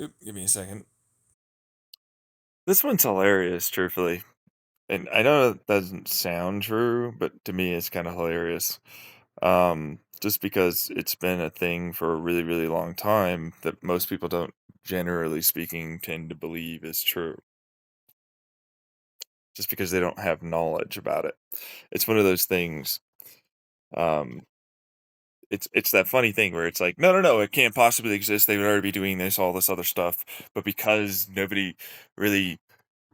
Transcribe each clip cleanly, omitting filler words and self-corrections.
Oop, give me a second. This one's hilarious, truthfully. And I know it doesn't sound true, but to me it's kind of hilarious. Just because it's been a thing for a really, really long time that most people don't, generally speaking, tend to believe is true, just because they don't have knowledge about it. It's one of those things. Um, it's that funny thing where it's like, no, no, no, it can't possibly exist. They would already be doing this, all this other stuff, but because nobody really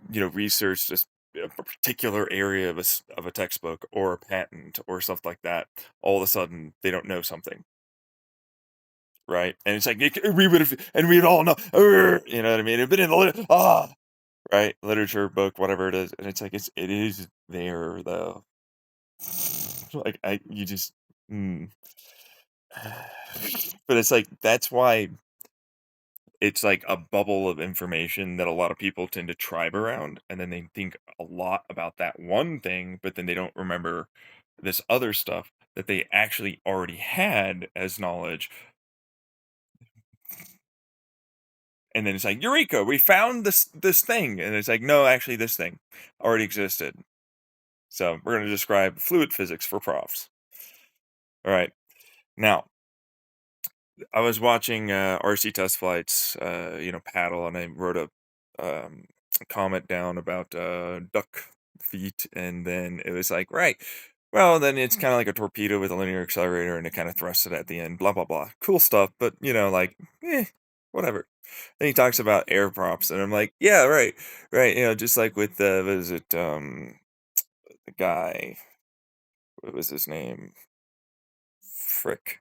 research just a particular area of of a textbook or a patent or stuff like that, all of a sudden they don't know something, right? And it's like we would have, and we'd all know, you know what I mean? It'd been in the right, literature book, whatever it is, and it's like it is there though. Like you just, mm. But it's like that's why it's like a bubble of information that a lot of people tend to tribe around, and then they think a lot about that one thing, but then they don't remember this other stuff that they actually already had as knowledge. And then it's like, Eureka, we found this thing. And it's like, no, actually this thing already existed. So we're going to describe fluid physics for profs. All right. Now, I was watching RC test flights, paddle, and I wrote a comment down about duck feet, and then it was like, right, well, then it's kind of like a torpedo with a linear accelerator, and it kind of thrusts it at the end, blah blah blah, cool stuff, but like, whatever. Then he talks about air props, and I'm like, yeah, right, right, just like with what is it, the guy, what was his name? Frick.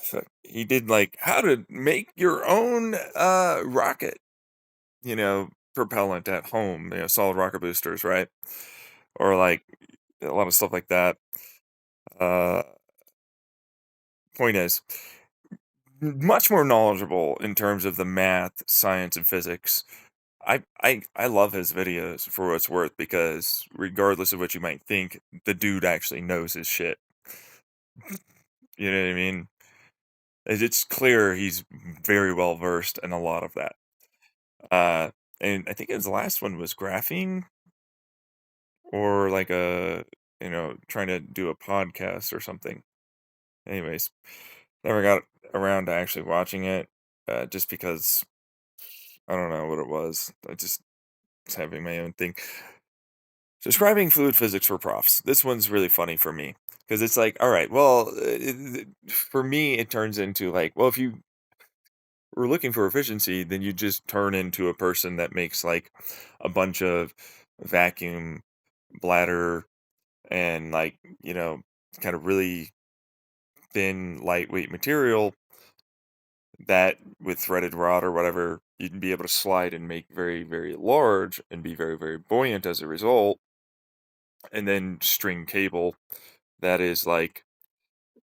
So he did like how to make your own rocket, propellant at home, solid rocket boosters, right? Or like a lot of stuff like that. Uh Point is, much more knowledgeable in terms of the math, science, and physics. I love his videos for what it's worth because regardless of what you might think, the dude actually knows his shit. You know what I mean? It's clear he's very well versed in a lot of that. Uh, and I think his last one was graphene or like trying to do a podcast or something. Anyways, never got around to actually watching it, just because I don't know what it was. I just was having my own thing. Describing fluid physics for profs. This one's really funny for me because it's like, all right, well, for me, it turns into like, well, if you were looking for efficiency, then you just turn into a person that makes like a bunch of vacuum bladder and like, kind of really thin, lightweight material that with threaded rod or whatever, you'd be able to slide and make very, very large and be very, very buoyant as a result. And then string cable that is like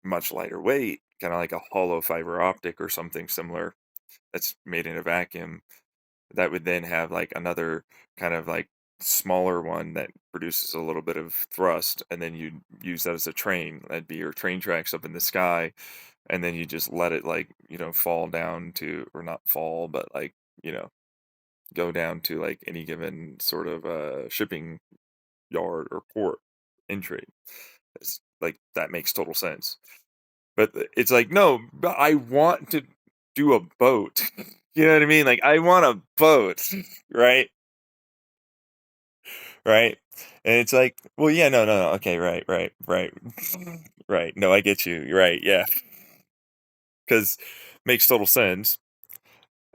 much lighter weight, kind of like a hollow fiber optic or something similar that's made in a vacuum that would then have like another kind of like smaller one that produces a little bit of thrust, and then you use that as a train. That'd be your train tracks up in the sky, and then you just let it like fall down to, or not fall, but like you know go down to like any given sort of shipping yard or port entry. It's like that makes total sense, but it's like, no, but I want to do a boat. You know what I mean? Like I want a boat, right? Right? And it's like, well, yeah, no, no, no. Okay, right, right, right, right. No, I get you. You're right. Yeah, because makes total sense.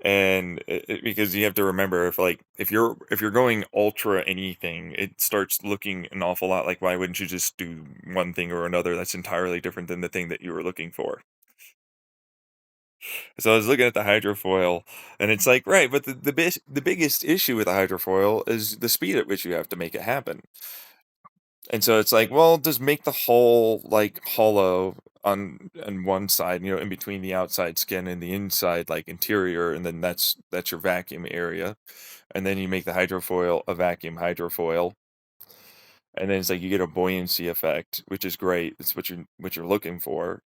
And because you have to remember, if you're going ultra anything, it starts looking an awful lot like, why wouldn't you just do one thing or another that's entirely different than the thing that you were looking for? So I was looking at the hydrofoil, and it's like, right, but the biggest issue with the hydrofoil is the speed at which you have to make it happen. And so it's like, well, just make the hull like hollow on one side, in between the outside skin and the inside like interior, and then that's your vacuum area. And then you make the hydrofoil a vacuum hydrofoil, and then it's like you get a buoyancy effect, which is great. It's what you're looking for.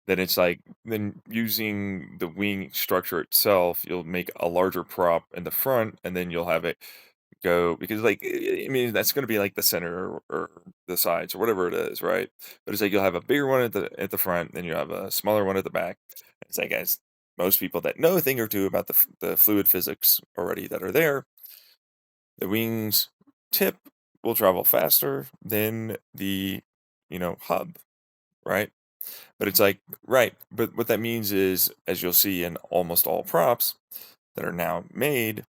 Then it's like then using the wing structure itself, you'll make a larger prop in the front, and then you'll have it go because like I mean that's going to be like the center or the sides or whatever it is, right? But it's like you'll have a bigger one at the front, then you have a smaller one at the back. It's like as most people that know a thing or two about the fluid physics already that are there, the wings tip will travel faster than the hub, right? But it's like right, but what that means is, as you'll see in almost all props that are now made,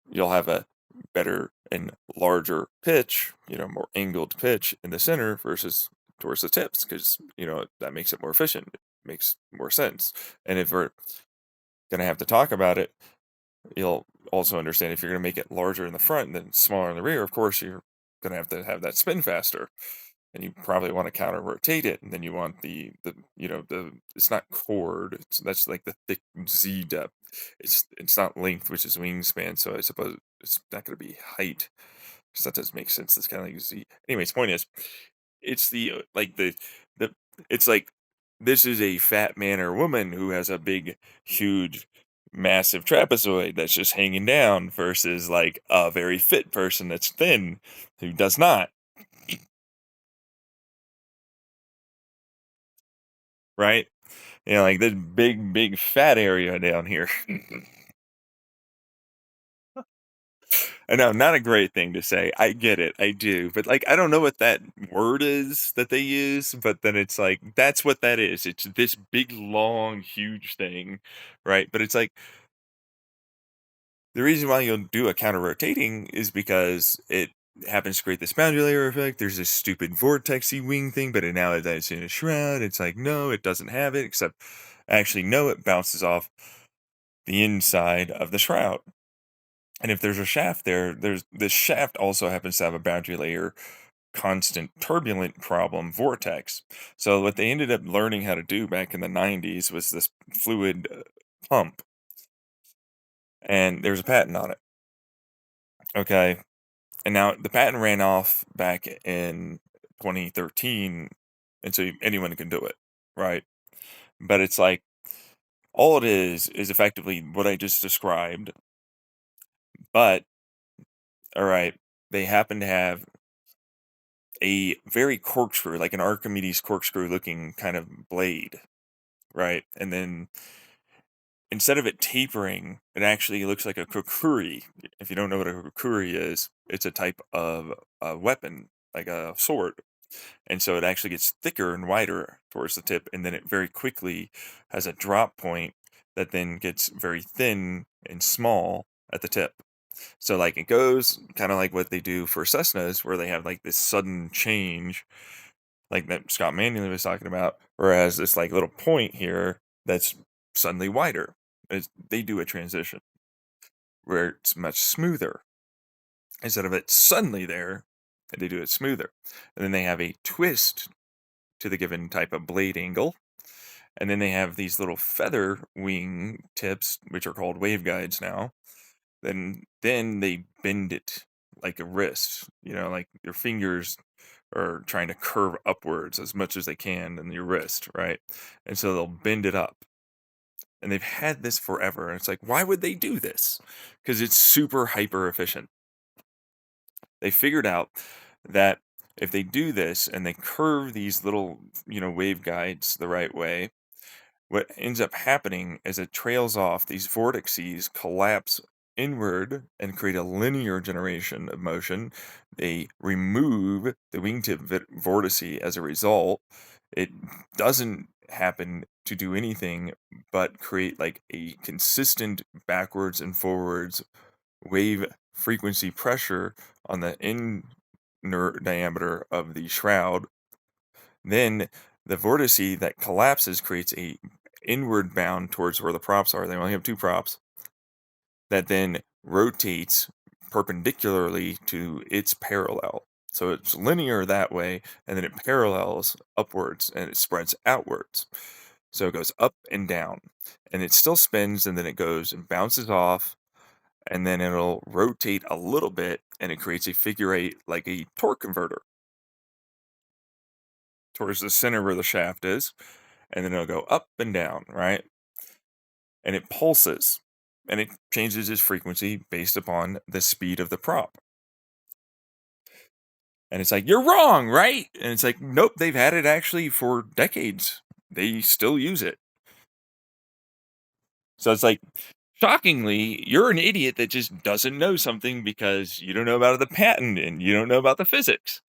you'll have a better and larger pitch, more angled pitch in the center versus towards the tips, because that makes it more efficient. It makes more sense. And if we're gonna have to talk about it, you'll also understand if you're gonna make it larger in the front and then smaller in the rear, of course you're gonna have to have that spin faster. And you probably want to counter rotate it, and then you want the it's not chord, that's like the thick Z depth. It's not length, which is wingspan, so I suppose it's not going to be height, because that doesn't make sense. It's kind of like Z. Anyways, point is, it's the it's like this is a fat man or woman who has a big, huge, massive trapezoid that's just hanging down versus like a very fit person that's thin who does not, right? Like this big, big fat area down here. I know, not a great thing to say. I get it, I do. But like, I don't know what that word is that they use, but then it's like, that's what that is. It's this big, long, huge thing, right? But it's like, the reason why you'll do a counter rotating is because it happens to create this boundary layer effect. There's this stupid vortexy wing thing, but now that it's in a shroud, it's like, no, it doesn't have it, except actually, no, it bounces off the inside of the shroud. And if there's a shaft there, there's this shaft also happens to have a boundary layer constant turbulent problem vortex. So what they ended up learning how to do back in the 90s was this fluid pump, and there's a patent on it. Okay. And now the patent ran off back in 2013, and so anyone can do it, right? But it's like all it is effectively what I just described, but all right, they happen to have a very corkscrew, like an Archimedes corkscrew looking kind of blade, right? And then instead of it tapering, it actually looks like a kukuri. If you don't know what a kukuri is, it's a type of a weapon, like a sword. And so it actually gets thicker and wider towards the tip, and then it very quickly has a drop point that then gets very thin and small at the tip. So like it goes kind of like what they do for Cessnas, where they have like this sudden change, like that Scott Manuel was talking about, whereas this like little point here that's suddenly wider. They do a transition where it's much smoother instead of it suddenly there. They do it smoother, and then they have a twist to the given type of blade angle, and then they have these little feather wing tips, which are called waveguides now. Then they bend it like a wrist, like your fingers are trying to curve upwards as much as they can in your wrist, right? And so they'll bend it up. And they've had this forever. And it's like, why would they do this? Because it's super hyper efficient. They figured out that if they do this and they curve these little, waveguides the right way, what ends up happening is it trails off, these vortices collapse inward and create a linear generation of motion. They remove the wingtip vortice as a result. It doesn't happen to do anything but create like a consistent backwards and forwards wave frequency pressure on the inner diameter of the shroud. Then the vortice that collapses creates a inward bound towards where the props are. They only have two props that then rotates perpendicularly to its parallel. So it's linear that way, and then it parallels upwards and it spreads outwards. So it goes up and down, and it still spins, and then it goes and bounces off, and then it'll rotate a little bit, and it creates a figure eight like a torque converter. towards the center where the shaft is, and then it'll go up and down, right? And it pulses, and it changes its frequency based upon the speed of the prop. And it's like, you're wrong, right? And it's like, nope, they've had it actually for decades. They still use it. So it's like, shockingly, you're an idiot that just doesn't know something because you don't know about the patent and you don't know about the physics.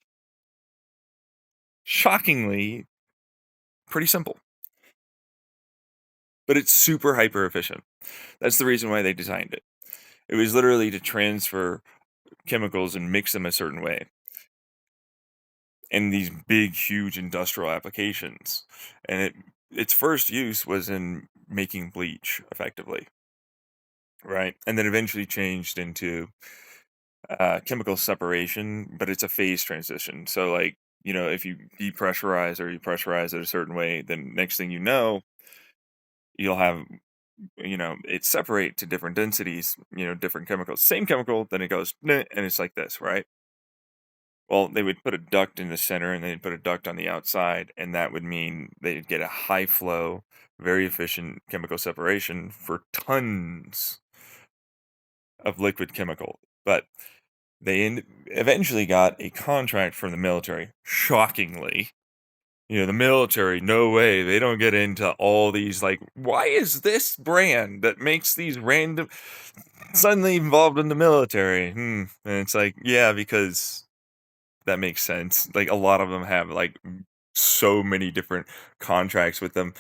Shockingly, pretty simple. But it's super hyper efficient. That's the reason why they designed it. It was literally to transfer chemicals and mix them a certain way in these big, huge industrial applications. And its first use was in making bleach, effectively, right? And then eventually changed into chemical separation, but it's a phase transition. So, like, if you depressurize or you pressurize it a certain way, then next thing you know, you'll have it separate to different densities, different chemicals. Same chemical, then it goes, "Meh," and it's like this, right? Well, they would put a duct in the center and they'd put a duct on the outside, and that would mean they'd get a high flow, very efficient chemical separation for tons of liquid chemical. But they eventually got a contract from the military, shockingly. The military, no way. They don't get into all these, like, why is this brand that makes these random suddenly involved in the military? And it's like, yeah, because that makes sense. Like, a lot of them have, like, so many different contracts with them,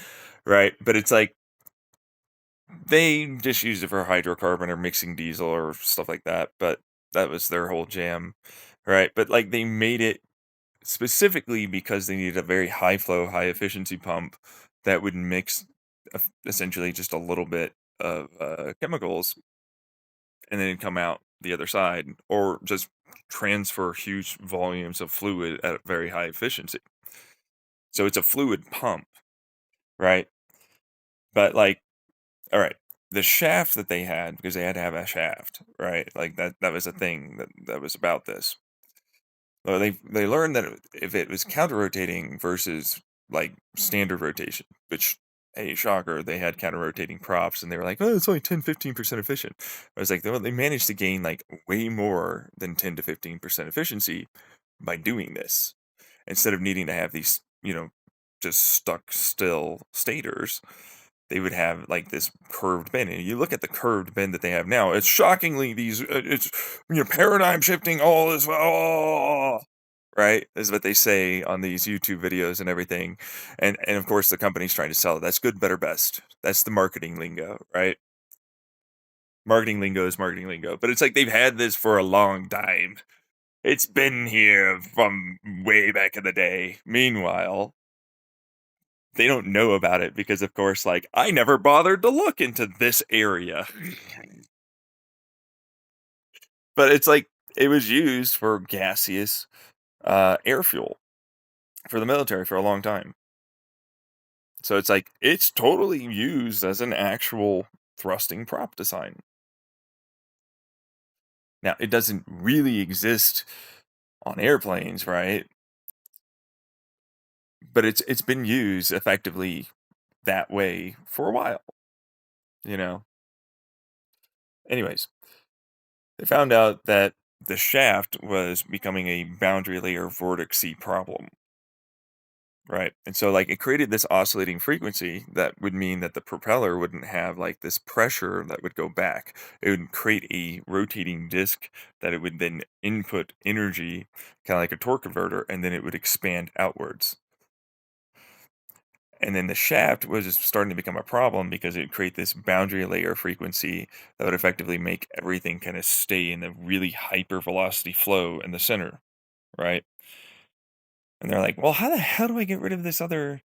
right? But it's like, they just used it for hydrocarbon or mixing diesel or stuff like that, but that was their whole jam, right? But, like, they made it specifically because they needed a very high flow, high efficiency pump that would mix essentially just a little bit of chemicals and then it'd come out the other side, or just transfer huge volumes of fluid at a very high efficiency. So it's a fluid pump, right? But, like, all right, the shaft that they had, because they had to have a shaft, right? Like, that was a thing that was about this. Well, they learned that if it was counter rotating versus, like, standard rotation, which, hey, shocker, they had counter rotating props, and they were like, oh, it's only 10-15% efficient. I was like, well, they managed to gain, like, way more than 10 to 15% efficiency by doing this, instead of needing to have these, just stuck still stators. They would have, like, this curved bend, and you look at the curved bend that they have now. It's shockingly it's paradigm shifting. All is right, is what they say on these YouTube videos and everything, and of course the company's trying to sell it. That's good, better, best. That's the marketing lingo, right? Marketing lingo is marketing lingo, but it's like they've had this for a long time. It's been here from way back in the day. Meanwhile, they don't know about it because, of course, like, I never bothered to look into this area. But it's like, it was used for gaseous air fuel for the military for a long time. So it's like, it's totally used as an actual thrusting prop design. Now, it doesn't really exist on airplanes, right? But it's been used effectively that way for a while, you know? Anyways, they found out that the shaft was becoming a boundary layer vortexy problem, right? And so, like, it created this oscillating frequency that would mean that the propeller wouldn't have, like, this pressure that would go back. It would create a rotating disc that it would then input energy, kind of like a torque converter, and then it would expand outwards. And then the shaft was just starting to become a problem because it would create this boundary layer frequency that would effectively make everything kind of stay in a really hyper velocity flow in the center, right? And they're like, well, how the hell do I get rid of this other?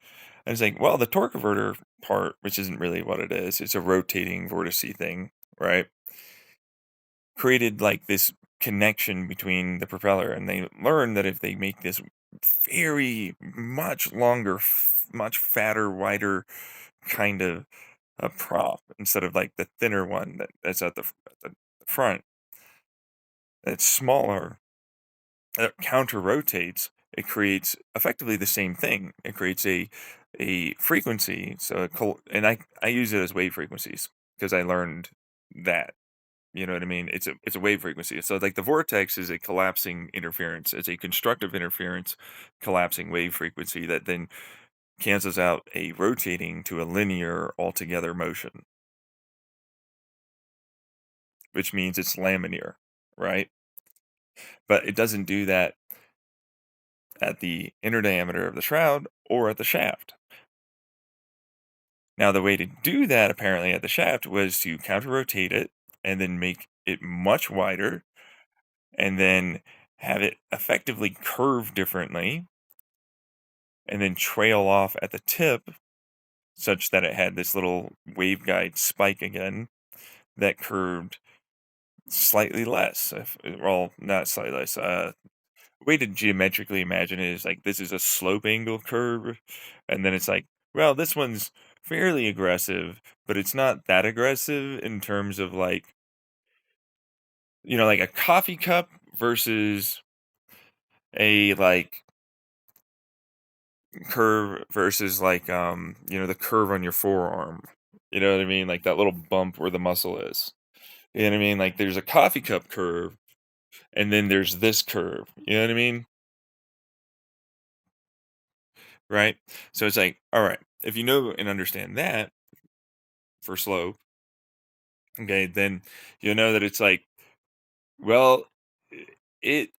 And it's like, well, the torque converter part, which isn't really what it is, it's a rotating vortice thing, right? Created, like, this connection between the propeller, and they learned that if they make this very much longer, much fatter, wider kind of a prop instead of, like, the thinner one that's at the front, that's smaller, that counter rotates, it creates effectively the same thing. It creates a frequency. So and I use it as wave frequencies because I learned that. You know what I mean? It's a wave frequency. So like the vortex is a collapsing interference. It's a constructive interference collapsing wave frequency that then cancels out a rotating to a linear altogether motion, which means it's laminar, right? But it doesn't do that at the inner diameter of the shroud or at the shaft. Now, the way to do that apparently at the shaft was to counter rotate it and then make it much wider and then have it effectively curve differently and then trail off at the tip such that it had this little waveguide spike again that curved slightly less. Well, not slightly less. Way to geometrically imagine it is like this is a slope angle curve, and then it's like, well, this one's fairly aggressive, but it's not that aggressive in terms of like, like a coffee cup versus a like curve versus like the curve on your forearm. You know what I mean? Like that little bump where the muscle is. You know what I mean? Like there's a coffee cup curve and then there's this curve. You know what I mean? Right? So it's like, all right, if you know and understand that for slope, okay, then you'll know that it's like, well, it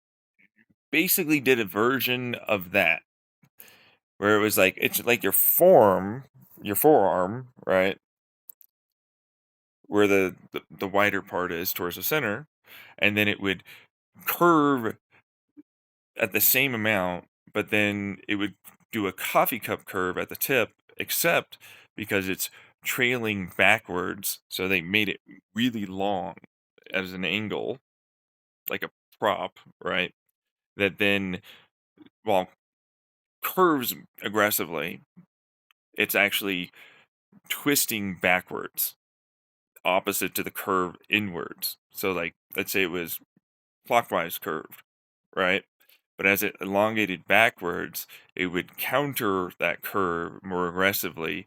basically did a version of that where it was like it's like your forearm, right? Where the wider part is towards the center, and then it would curve at the same amount, but then it would do a coffee cup curve at the tip, except because it's trailing backwards, so they made it really long as an angle, like a prop, right? That then, while curves aggressively, it's actually twisting backwards, opposite to the curve inwards. So, like, let's say it was clockwise curved, right? But as it elongated backwards, it would counter that curve more aggressively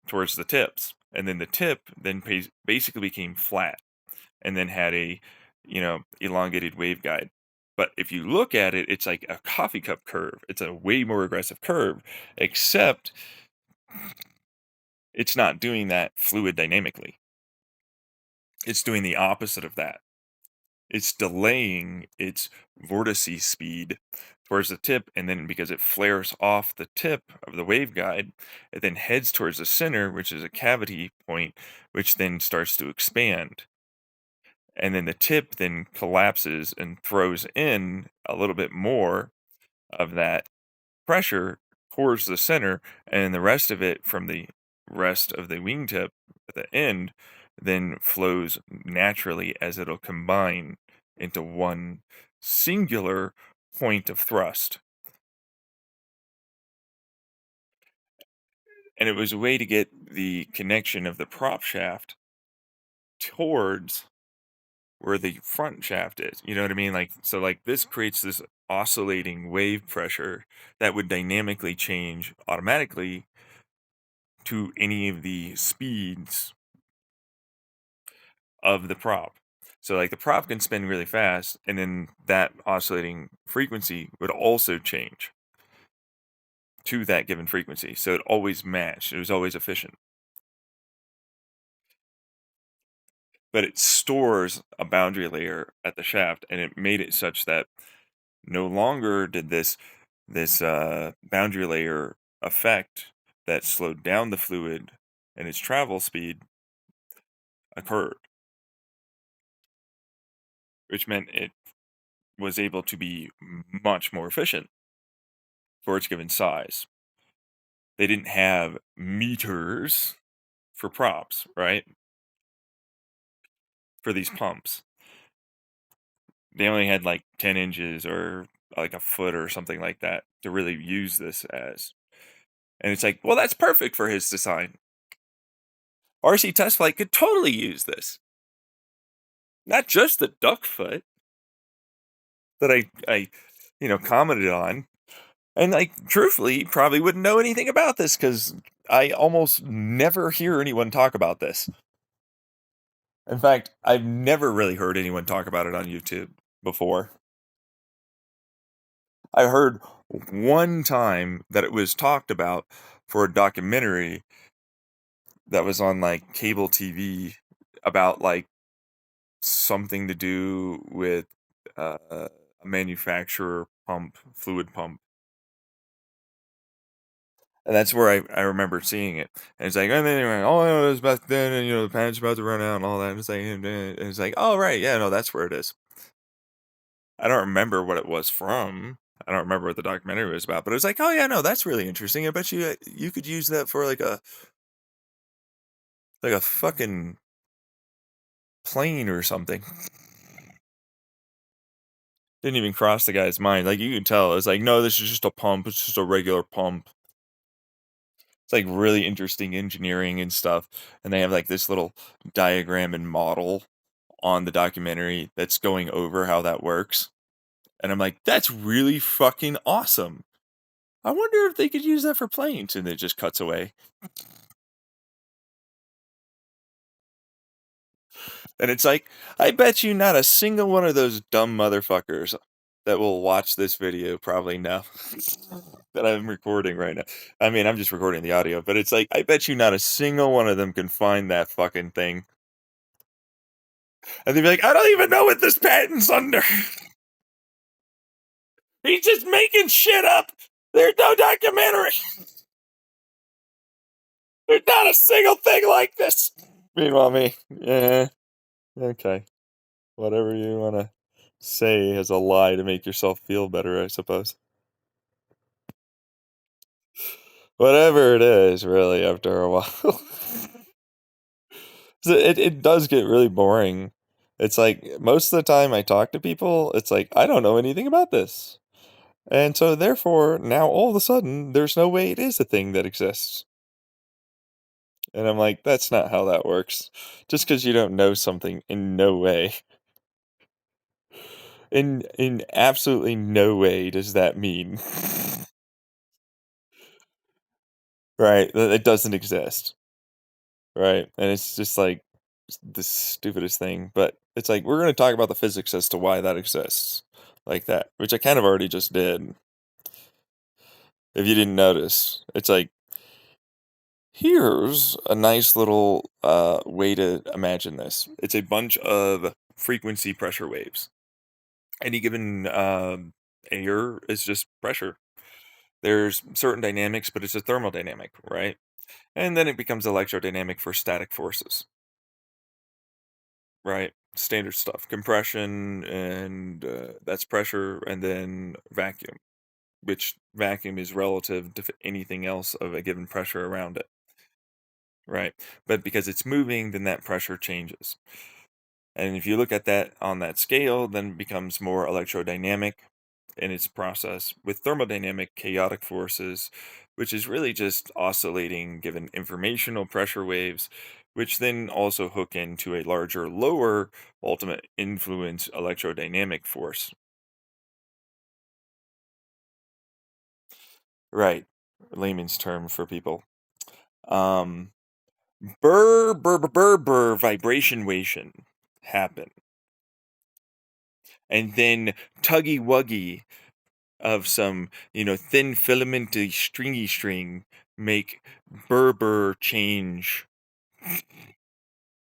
towards the tips. And then the tip then basically became flat and then had a, elongated waveguide. But if you look at it, it's like a coffee cup curve. It's a way more aggressive curve, except it's not doing that fluid dynamically. It's doing the opposite of that. It's delaying its vortice speed towards the tip, and then because it flares off the tip of the waveguide, it then heads towards the center, which is a cavity point, which then starts to expand. And then the tip then collapses and throws in a little bit more of that pressure towards the center, and the rest of it from the rest of the wingtip at the end then flows naturally as it'll combine into one singular point of thrust. And it was a way to get the connection of the prop shaft towards where the front shaft is. You know what I mean? Like, so like this creates this oscillating wave pressure that would dynamically change automatically to any of the speeds of the prop. So like the prop can spin really fast, and then that oscillating frequency would also change to that given frequency. So it always matched. It was always efficient. But it stores a boundary layer at the shaft, and it made it such that no longer did this boundary layer effect that slowed down the fluid and its travel speed occurred, which meant it was able to be much more efficient for its given size. They didn't have meters for props, right? For these pumps. They only had like 10 inches or like a foot or something like that to really use this as. And it's like, well, that's perfect for his design. RC Test Flight could totally use this. Not just the duck foot that I commented on. And, like, truthfully, probably wouldn't know anything about this because I almost never hear anyone talk about this. In fact, I've never really heard anyone talk about it on YouTube before. I heard one time that it was talked about for a documentary that was on, like, cable TV about, like, something to do with, a manufacturer pump, fluid pump. And that's where I remember seeing it. And it's like, and then anyway, all I know is back then, and the pan's about to run out and all that. And it's like, oh right, yeah, no, that's where it is. I don't remember what it was from. I don't remember what the documentary was about, but it was like, oh yeah, no, that's really interesting. I bet you could use that for like a fucking plane or something. Didn't even cross the guy's mind. Like you could tell, it's like, no, this is just a pump. It's just a regular pump. It's like really interesting engineering and stuff. And they have like this little diagram and model on the documentary that's going over how that works. And I'm like, that's really fucking awesome. I wonder if they could use that for planes. And it just cuts away. And it's like, I bet you not a single one of those dumb motherfuckers that will watch this video probably know that I'm recording right now. I mean, I'm just recording the audio, but it's like, I bet you not a single one of them can find that fucking thing. And they'd be like, I don't even know what this patent's under. He's just making shit up. There's no documentary. There's not a single thing like this. Meanwhile, me, yeah, okay. Whatever you want to say as a lie to make yourself feel better, I suppose. Whatever it is, really, after a while. It does get really boring. It's like, most of the time I talk to people, it's like, I don't know anything about this. And so therefore, now all of a sudden, there's no way it is a thing that exists. And I'm like, that's not how that works. Just because you don't know something, in no way, in absolutely no way does that mean, right, that it doesn't exist, right? And it's just like the stupidest thing. But it's like, we're going to talk about the physics as to why that exists, like that, which I kind of already just did. If you didn't notice, it's like, here's a nice little way to imagine this. It's a bunch of frequency pressure waves. Any given air is just pressure. There's certain dynamics, but it's a thermodynamic, right? And then it becomes electrodynamic for static forces, right? Standard stuff, compression, and that's pressure, and then vacuum, which vacuum is relative to anything else of a given pressure around it, right? But because it's moving, then that pressure changes. And if you look at that on that scale, then it becomes more electrodynamic in its process with thermodynamic chaotic forces, which is really just oscillating given informational pressure waves, which then also hook into a larger, lower ultimate influence electrodynamic force. Right. Layman's term for people. Um, burr, vibration wation happen. And then tuggy wuggy of some, thin filamenty stringy string make burr change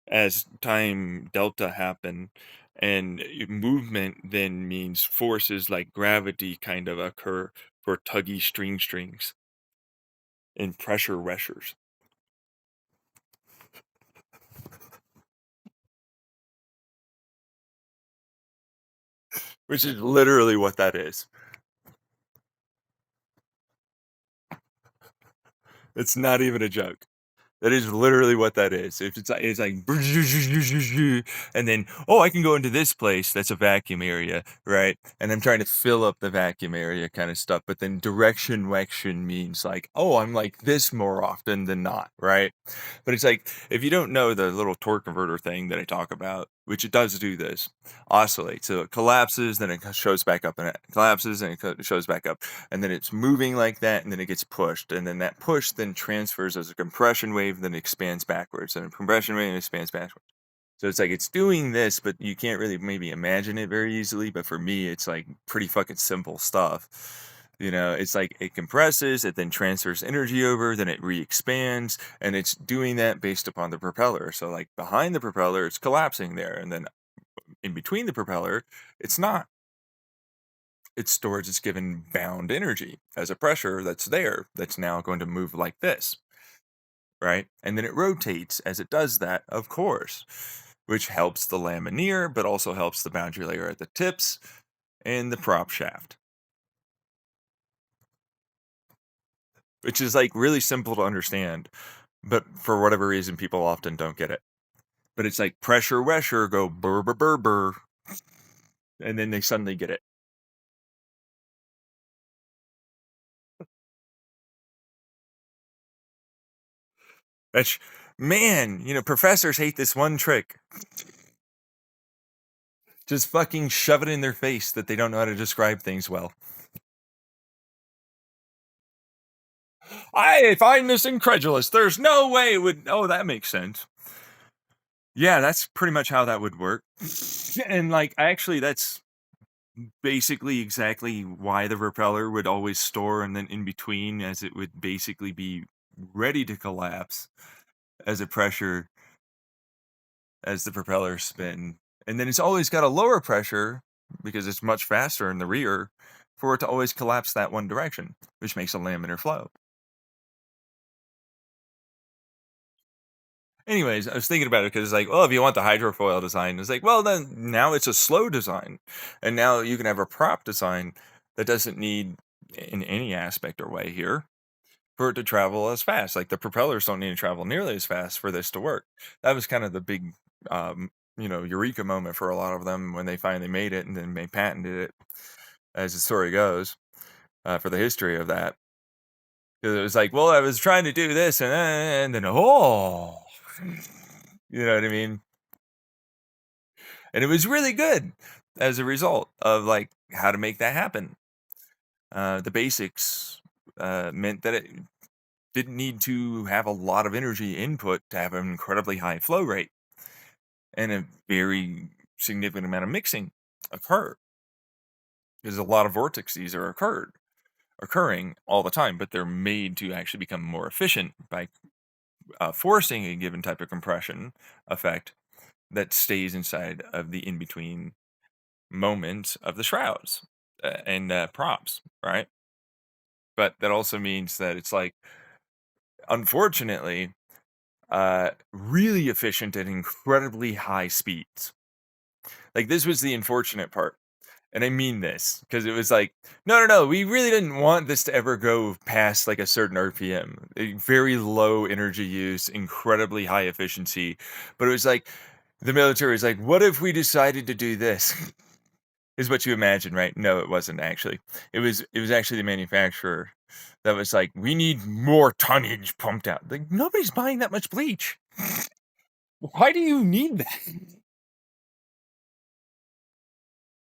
as time delta happen. And movement then means forces like gravity kind of occur for tuggy strings and pressure reshers. Which is literally what that is. It's not even a joke. That is literally what that is. If it's like, and then, oh, I can go into this place that's a vacuum area, right? And I'm trying to fill up the vacuum area kind of stuff. But then direction means like, oh, I'm like this more often than not, right? But it's like, if you don't know the little torque converter thing that I talk about, which it does do this, oscillate. So it collapses, then it shows back up, and it collapses, and it shows back up. And then it's moving like that, and then it gets pushed. And then that push then transfers as a compression wave, then expands backwards. And a compression wave, and expands backwards. So it's like it's doing this, but you can't really maybe imagine it very easily. But for me, it's like pretty fucking simple stuff. It's like it compresses, it then transfers energy over, then it re-expands, and it's doing that based upon the propeller. So like behind the propeller, it's collapsing there, and then in between the propeller, it's not. It stores its given bound energy as a pressure that's there, that's now going to move like this, right? And then it rotates as it does that, of course, which helps the lamineer, but also helps the boundary layer at the tips and the prop shaft, which is like really simple to understand, but for whatever reason, people often don't get it. But it's like pressure, wesher, go burr, burr, burr, burr, and then they suddenly get it. That's, man, professors hate this one trick. Just fucking shove it in their face that they don't know how to describe things well. I find this incredulous. There's no way it would. Oh, that makes sense. Yeah, that's pretty much how that would work. And like, actually, that's basically exactly why the propeller would always store, and then in between, as it would basically be ready to collapse as a pressure as the propeller spin. And then it's always got a lower pressure because it's much faster in the rear for it to always collapse that one direction, which makes a laminar flow. Anyways, I was thinking about it because it's like, well, if you want the hydrofoil design, it's like, well, then now it's a slow design. And now you can have a prop design that doesn't need, in any aspect or way here, for it to travel as fast. Like the propellers don't need to travel nearly as fast for this to work. That was kind of the big, eureka moment for a lot of them when they finally made it and then they patented it, as the story goes, for the history of that. 'Cause it was like, well, I was trying to do this and then, oh, you know what I mean? And it was really good as a result of like how to make that happen. The basics meant that it didn't need to have a lot of energy input to have an incredibly high flow rate and a very significant amount of mixing occur. Because a lot of vortices are occurring all the time, but they're made to actually become more efficient by forcing a given type of compression effect that stays inside of the in-between moment of the shrouds and props, right? But that also means that it's like, unfortunately, really efficient at incredibly high speeds. Like this was the unfortunate part. And I mean this because it was like, no, no, no, we really didn't want this to ever go past like a certain RPM. Very low energy use, incredibly high efficiency. But it was like, the military is like, what if we decided to do this? Is what you imagine, right? No, it wasn't actually. It was actually the manufacturer that was like, we need more tonnage pumped out. Like nobody's buying that much bleach. Why do you need that?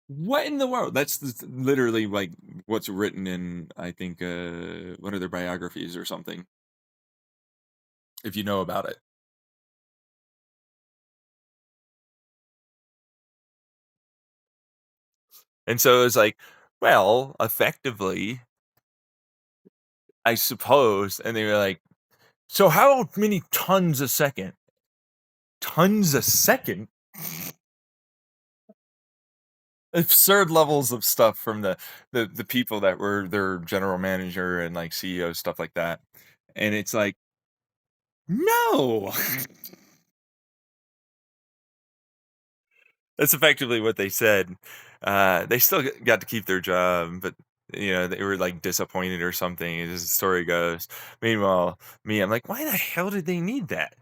What in the world? That's literally like what's written in, I think, one of their biographies or something, if you know about it. And so it's like, well, effectively, I suppose. And they were like, so how many tons a second? Tons a second? Absurd levels of stuff from the people that were their general manager and like CEO, stuff like that. And it's like, no. That's effectively what they said. They still got to keep their job, but they were like disappointed or something, as the story goes. Meanwhile, me, I'm like, why the hell did they need that?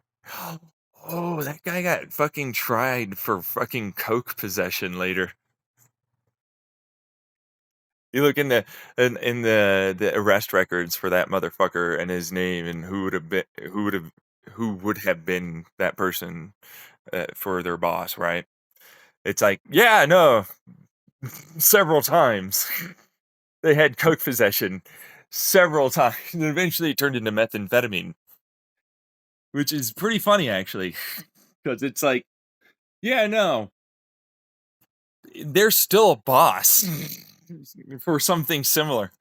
Oh, that guy got fucking tried for fucking coke possession later. You look in the arrest records for that motherfucker and his name and who would have been that person for their boss, right? It's like, yeah, no, several times. They had coke possession several times, and eventually it turned into methamphetamine, which is pretty funny actually, because it's like, yeah, no, they're still a boss for something similar.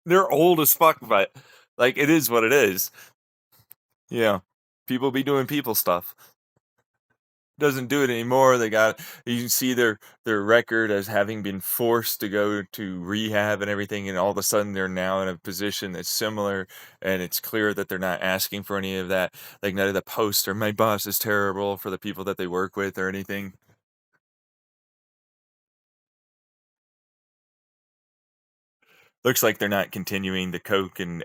They're old as fuck, but like it is what it is. Yeah, people be doing people stuff. Doesn't do it anymore. They got, you can see their record as having been forced to go to rehab and everything, and all of a sudden they're now in a position that's similar, and it's clear that they're not asking for any of that. Like none of the posts or my boss is terrible for the people that they work with or anything. Looks like they're not continuing the coke and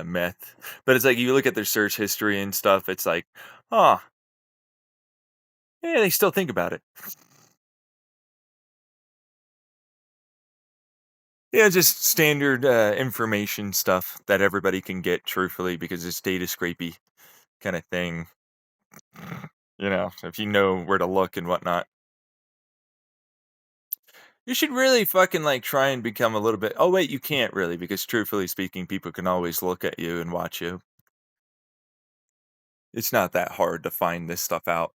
meth, but it's like you look at their search history and stuff. It's like, oh, yeah, they still think about it. Yeah, just standard information stuff that everybody can get truthfully because it's data scrapey kind of thing. If you know where to look and whatnot. You should really fucking like try and become a little bit. Oh, wait, you can't really because truthfully speaking, people can always look at you and watch you. It's not that hard to find this stuff out,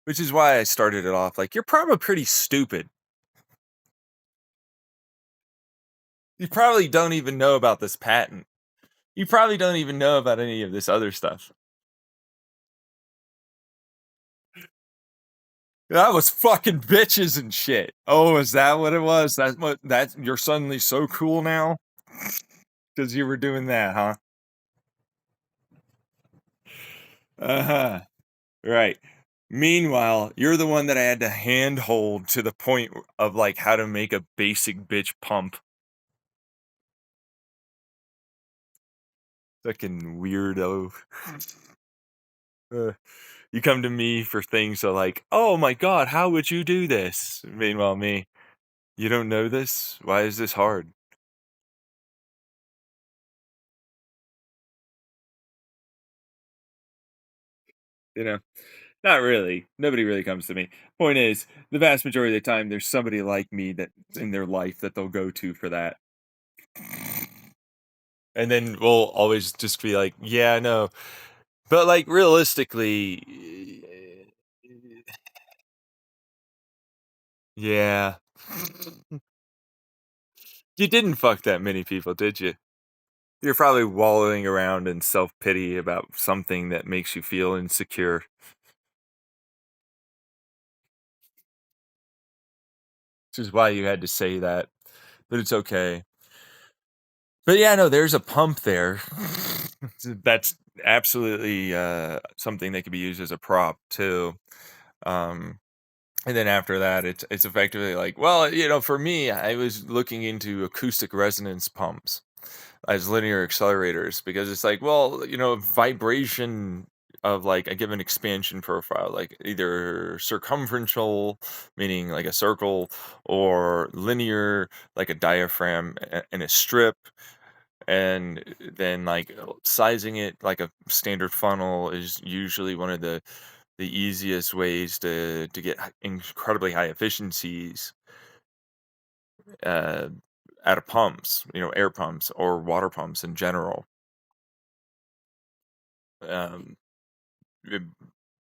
which is why I started it off like, you're probably pretty stupid. You probably don't even know about this patent. You probably don't even know about any of this other stuff. That was fucking bitches and shit. Oh, is that what it was? That you're suddenly so cool now because you were doing that, huh? Uh-huh. Right. Meanwhile, you're the one that I had to handhold to the point of like how to make a basic bitch pump. Fucking weirdo. Uh, you come to me for things so like, oh my god, how would you do this? Meanwhile, me, you don't know this? Why is this hard? You know? Not really. Nobody really comes to me. Point is, the vast majority of the time, there's somebody like me that's in their life that they'll go to for that. And then we'll always just be like, yeah, no. But like realistically, yeah. You didn't fuck that many people, did you? You're probably wallowing around in self pity about something that makes you feel insecure, which is why you had to say that. But it's okay. But yeah, no, there's a pump there. That's absolutely something that could be used as a prop too. Um, and then after that, it's effectively like, well, for me, I was looking into acoustic resonance pumps as linear accelerators because it's like, well, vibration of like a given expansion profile, like either circumferential, meaning like a circle, or linear, like a diaphragm and a strip, and then like sizing it like a standard funnel is usually one of the easiest ways to get incredibly high efficiencies uh, out of pumps, air pumps or water pumps in general. Um, uh,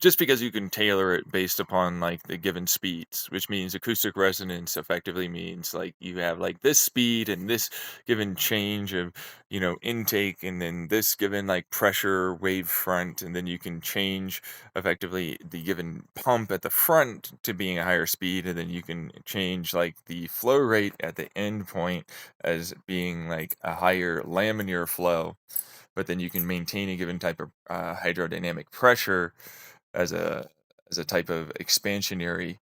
just because you can tailor it based upon like the given speeds, which means acoustic resonance effectively means like you have like this speed and this given change of intake, and then this given like pressure wave front, and then you can change effectively the given pump at the front to being a higher speed, and then you can change like the flow rate at the end point as being like a higher laminar flow, but then you can maintain a given type of hydrodynamic pressure as a type of expansionary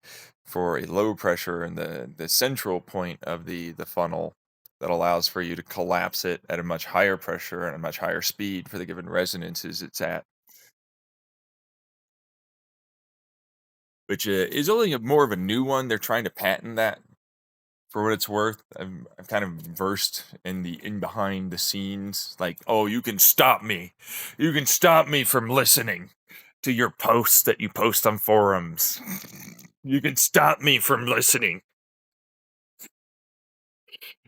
for a low pressure in the central point of the funnel that allows for you to collapse it at a much higher pressure and a much higher speed for the given resonances it's at, which is only more of a new one. They're trying to patent that for what it's worth. I'm kind of versed in the in behind the scenes, like, oh, you can stop me from listening. to your posts that you post on forums. You can stop me from listening.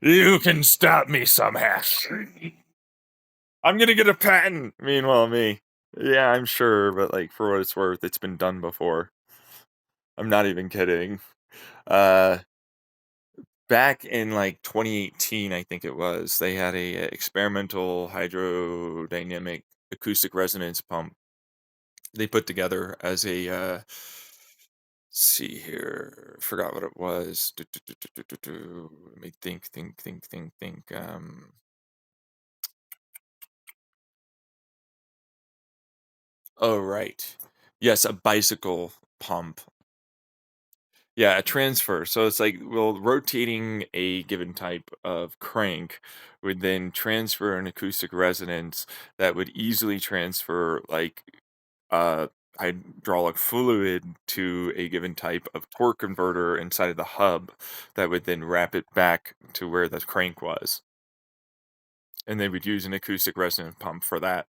You can stop me somehow. I'm gonna get a patent. Meanwhile, me. Yeah, I'm sure, but like for what it's worth, it's been done before. I'm not even kidding. Uh, Back in like 2018, I think it was, they had a experimental hydrodynamic acoustic resonance pump they put together as a see here, forgot what it was. Let me think. Oh right, yes, a bicycle pump. Yeah, a transfer. So it's like, well, rotating a given type of crank would then transfer an acoustic resonance that would easily transfer like uh, hydraulic fluid to a given type of torque converter inside of the hub that would then wrap it back to where the crank was. And they would use an acoustic resonance pump for that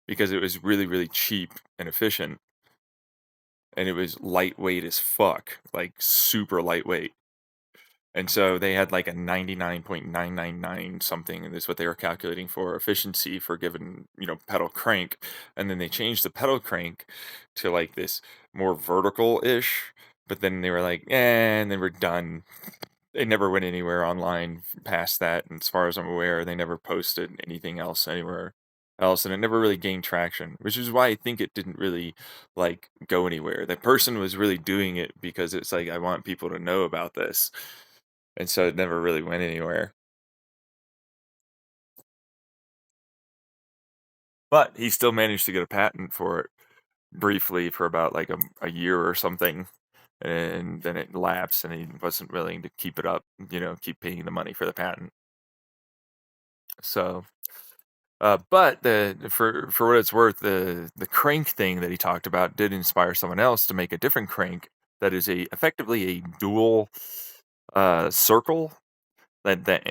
because it was really, really cheap and efficient. And it was lightweight as fuck, like super lightweight. And so they had like a 99.999 something, and this is what they were calculating for efficiency for given, pedal crank. And then they changed the pedal crank to like this more vertical-ish, but then they were like, and then we're done. They never went anywhere online past that, and as far as I'm aware, they never posted anything else anywhere else, and it never really gained traction, which is why I think it didn't really like go anywhere. That person was really doing it because it's like, I want people to know about this, and so it never really went anywhere. But he still managed to get a patent for it briefly for about like a year or something. And then it lapsed, and he wasn't willing to keep it up, keep paying the money for the patent. So, but for what it's worth, the crank thing that he talked about did inspire someone else to make a different crank that is effectively a dual circle and they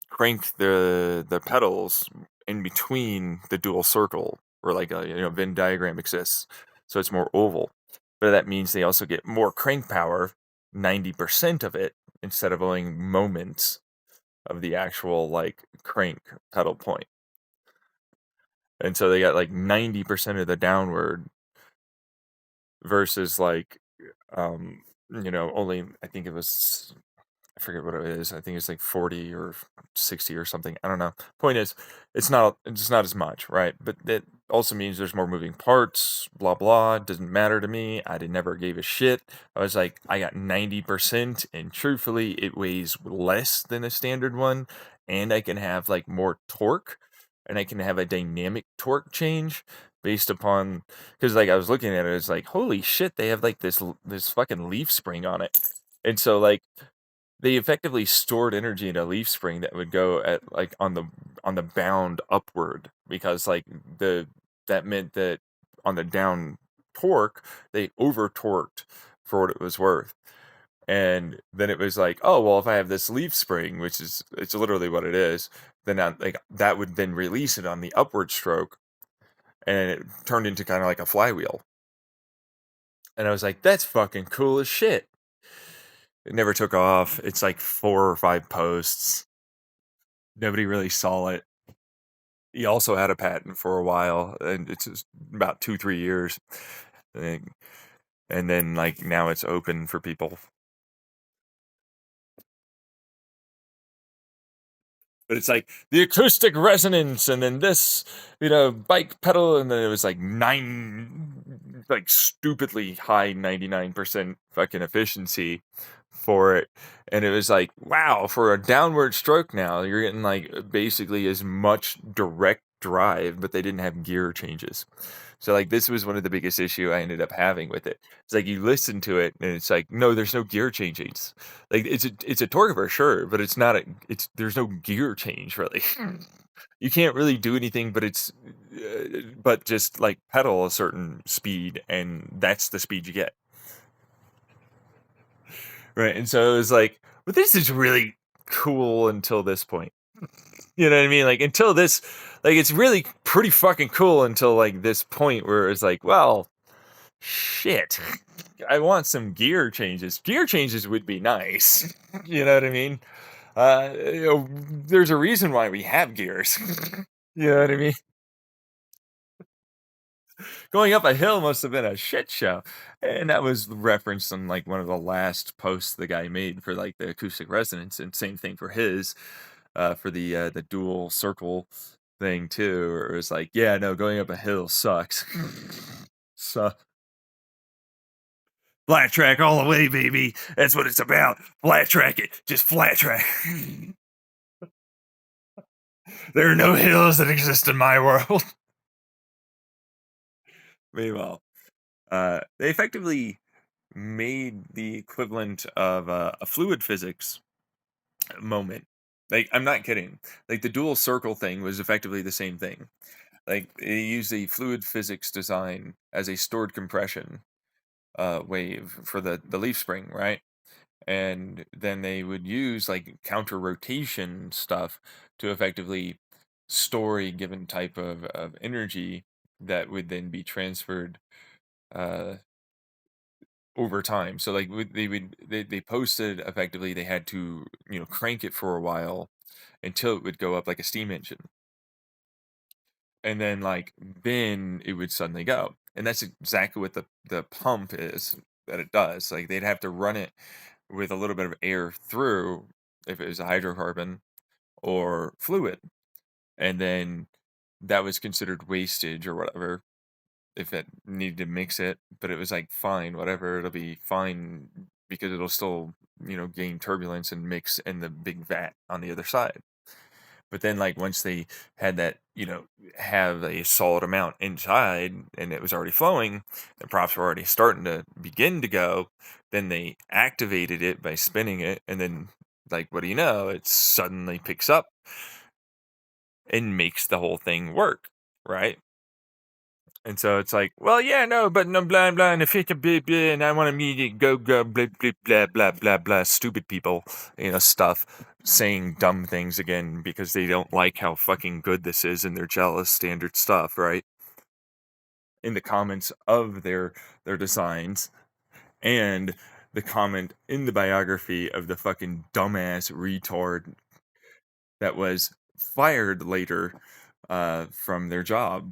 crank the pedals in between the dual circle, or like a Venn diagram exists, so it's more oval. But that means they also get more crank power, 90% of it, instead of only moments of the actual like crank pedal point. And so they got like 90% of the downward versus like only, I think it was, I forget what it is. I think it's like 40 or 60 or something. I don't know. Point is, it's not as much, right? But that also means there's more moving parts, blah blah. Doesn't matter to me. Never gave a shit. I was like, I got 90%, and truthfully, it weighs less than a standard one, and I can have like more torque, and I can have a dynamic torque change based upon, because like I was looking at it, it's like, holy shit, they have like this fucking leaf spring on it. And so like they effectively stored energy in a leaf spring that would go at like on the bound upward, because like that meant that on the down torque they over torqued for what it was worth. And then it was like, oh well, if I have this leaf spring, which is, it's literally what it is, then like that would then release it on the upward stroke, and it turned into kind of like a flywheel. And I was like, that's fucking cool as shit. It never took off. It's like 4 or 5 posts. Nobody really saw it. He also had a patent for a while, and it's just about 2-3 years, and then like now it's open for people. But it's like the acoustic resonance, and then this, bike pedal, and then it was like like stupidly high 99% fucking efficiency for it. And it was like, wow, for a downward stroke now, you're getting like basically as much direct drive, but they didn't have gear changes. So like this was one of the biggest issue I ended up having with it. It's like you listen to it and it's like, no, there's no gear changes. Like it's a torque for sure, but it's not there's no gear change really. You can't really do anything, but but just like pedal a certain speed, and that's the speed you get. Right. And so it was like, but this is really cool until this point. You know what I mean? Like until this, like it's really pretty fucking cool until like this point where it's like, well, shit, I want some gear changes. Gear changes would be nice. You know what I mean? There's a reason why we have gears. You know what I mean? Going up a hill must have been a shit show. And that was referenced in like one of the last posts the guy made for like the acoustic resonance, and same thing for his for the dual circle thing too. Where it was like, yeah, no, going up a hill sucks. So flat track all the way, baby. That's what it's about. Flat track it. Just flat track. There are no hills that exist in my world. Meanwhile, they effectively made the equivalent of a fluid physics moment. Like, I'm not kidding. Like, the dual circle thing was effectively the same thing. Like, they used a fluid physics design as a stored compression wave for the leaf spring, right? And then they would use like counter rotation stuff to effectively store a given type of energy that would then be transferred uh, over time. So like they posted effectively they had to crank it for a while until it would go up like a steam engine, and then it would suddenly go. And that's exactly what the pump is that it does. Like they'd have to run it with a little bit of air through if it was a hydrocarbon or fluid, and then that was considered wastage or whatever if it needed to mix it. But it was like, fine, whatever, it'll be fine because it'll still gain turbulence and mix in the big vat on the other side. But then like once they had that have a solid amount inside and it was already flowing, the props were already starting to begin to go, then they activated it by spinning it, and then like, what do you know, it suddenly picks up and makes the whole thing work, right? And so it's like, well, yeah, no, but no, blah, blah, and if it can be, blah, and I want to immediately go, blah, blah, blah, blah, blah, blah, stupid people, stuff, saying dumb things again because they don't like how fucking good this is and they're jealous, standard stuff, right? In the comments of their designs, and the comment in the biography of the fucking dumbass retard that was fired later from their job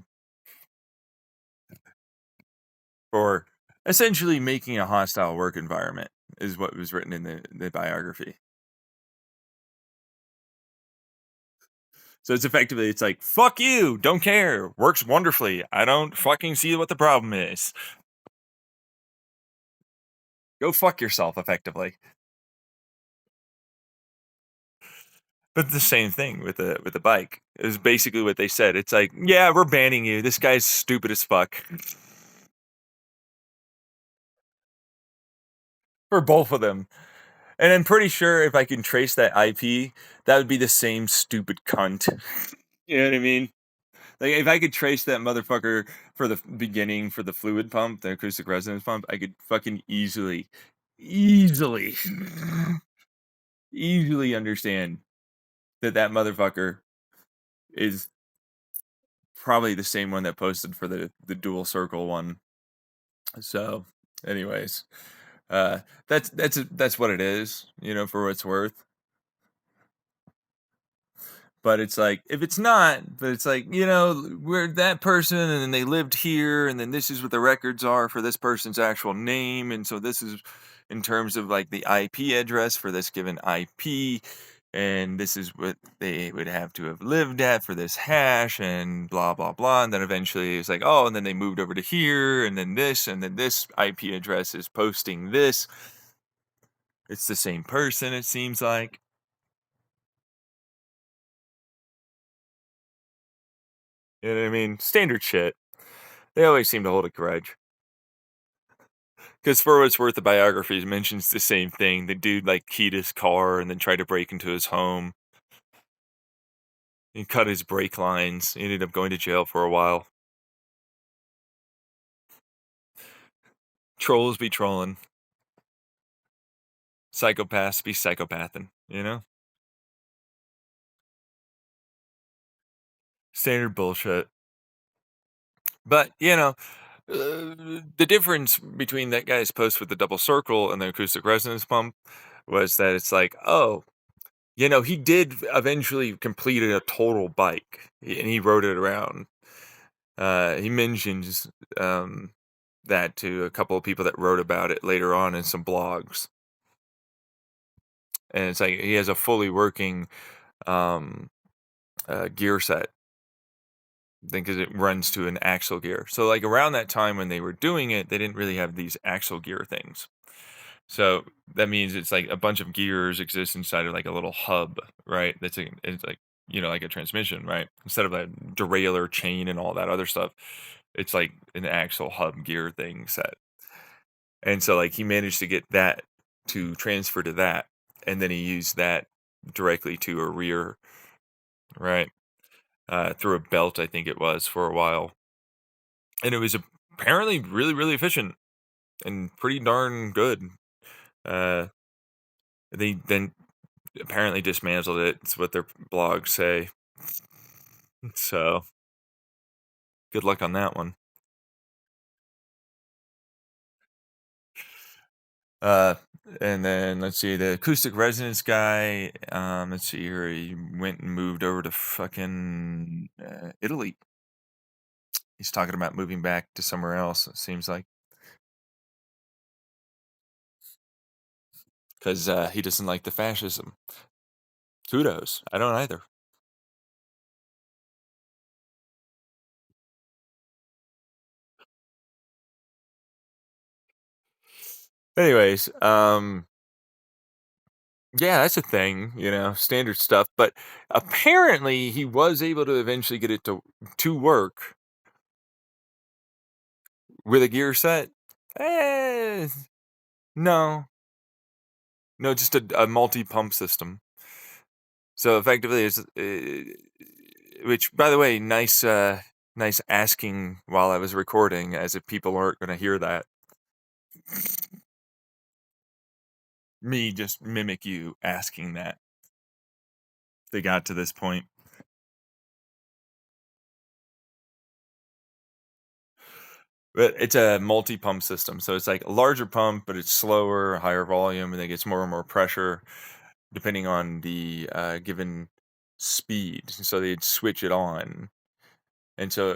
for essentially making a hostile work environment, is what was written in the biography. So it's effectively, it's like, fuck you, don't care, works wonderfully, I don't fucking see what the problem is. Go fuck yourself, effectively. But the same thing with the bike is basically what they said. It's like, yeah, we're banning you. This guy's stupid as fuck. For both of them. And I'm pretty sure if I can trace that IP, that would be the same stupid cunt. You know what I mean? Like if I could trace that motherfucker for the beginning for the fluid pump, the acoustic resonance pump, I could fucking easily, easily understand that motherfucker is probably the same one that posted for the dual circle one. So, anyways, that's what it is, for what it's worth. But it's like, if it's not, but it's like, we're that person and then they lived here and then this is what the records are for this person's actual name. And so this is in terms of like the IP address for this given IP. And this is what they would have to have lived at for this hash and blah, blah, blah. And then eventually it's like, oh, and then they moved over to here and then this IP address is posting this. It's the same person, it seems like. You know what I mean? Standard shit. They always seem to hold a grudge. Because for what it's worth, the biography mentions the same thing. The dude like keyed his car and then tried to break into his home. He cut his brake lines. He ended up going to jail for a while. Trolls be trolling. Psychopaths be psychopathing, Standard bullshit. But, the difference between that guy's post with the double circle and the acoustic resonance pump was that it's like, oh, he did eventually complete a total bike, and he rode it around. He mentions that to a couple of people that wrote about it later on in some blogs. And it's like he has a fully working um, gear set, because it runs to an axle gear. So, like, around that time when they were doing it, they didn't really have these axle gear things. So that means it's like a bunch of gears exist inside of like a little hub, right? It's like, like a transmission, right? Instead of a derailleur chain and all that other stuff, it's like an actual hub gear thing set. And so, like, he managed to get that to transfer to that, and then he used that directly to a rear, right? Through a belt, I think it was, for a while. And it was apparently really, really efficient and pretty darn good. Uh, they then apparently dismantled it. It's what their blogs say. So good luck on that one. Uh, and then let's see, the acoustic resonance guy. Let's see here. He went and moved over to fucking Italy. He's talking about moving back to somewhere else. It seems like, because he doesn't like the fascism. Kudos. I don't either. Anyways, yeah, that's a thing, standard stuff. But apparently, he was able to eventually get it to work with a gear set. Eh, no, no, just a multi-pump system. So effectively, it's which, by the way, nice asking while I was recording, as if people aren't going to hear that. Me just mimic you asking that. They got to this point. But it's a multi-pump system, so it's like a larger pump, but it's slower, higher volume, and it gets more and more pressure depending on the given speed. So they'd switch it on, and so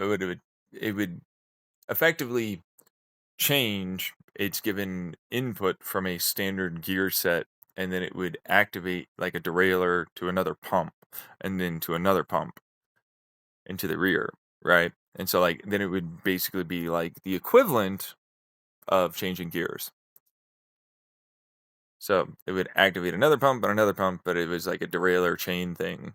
it would effectively change its given input from a standard gear set, and then it would activate like a derailleur to another pump, and then to another pump into the rear, right? And so, like, then it would basically be like the equivalent of changing gears. So it would activate another pump and another pump, but it was like a derailleur chain thing.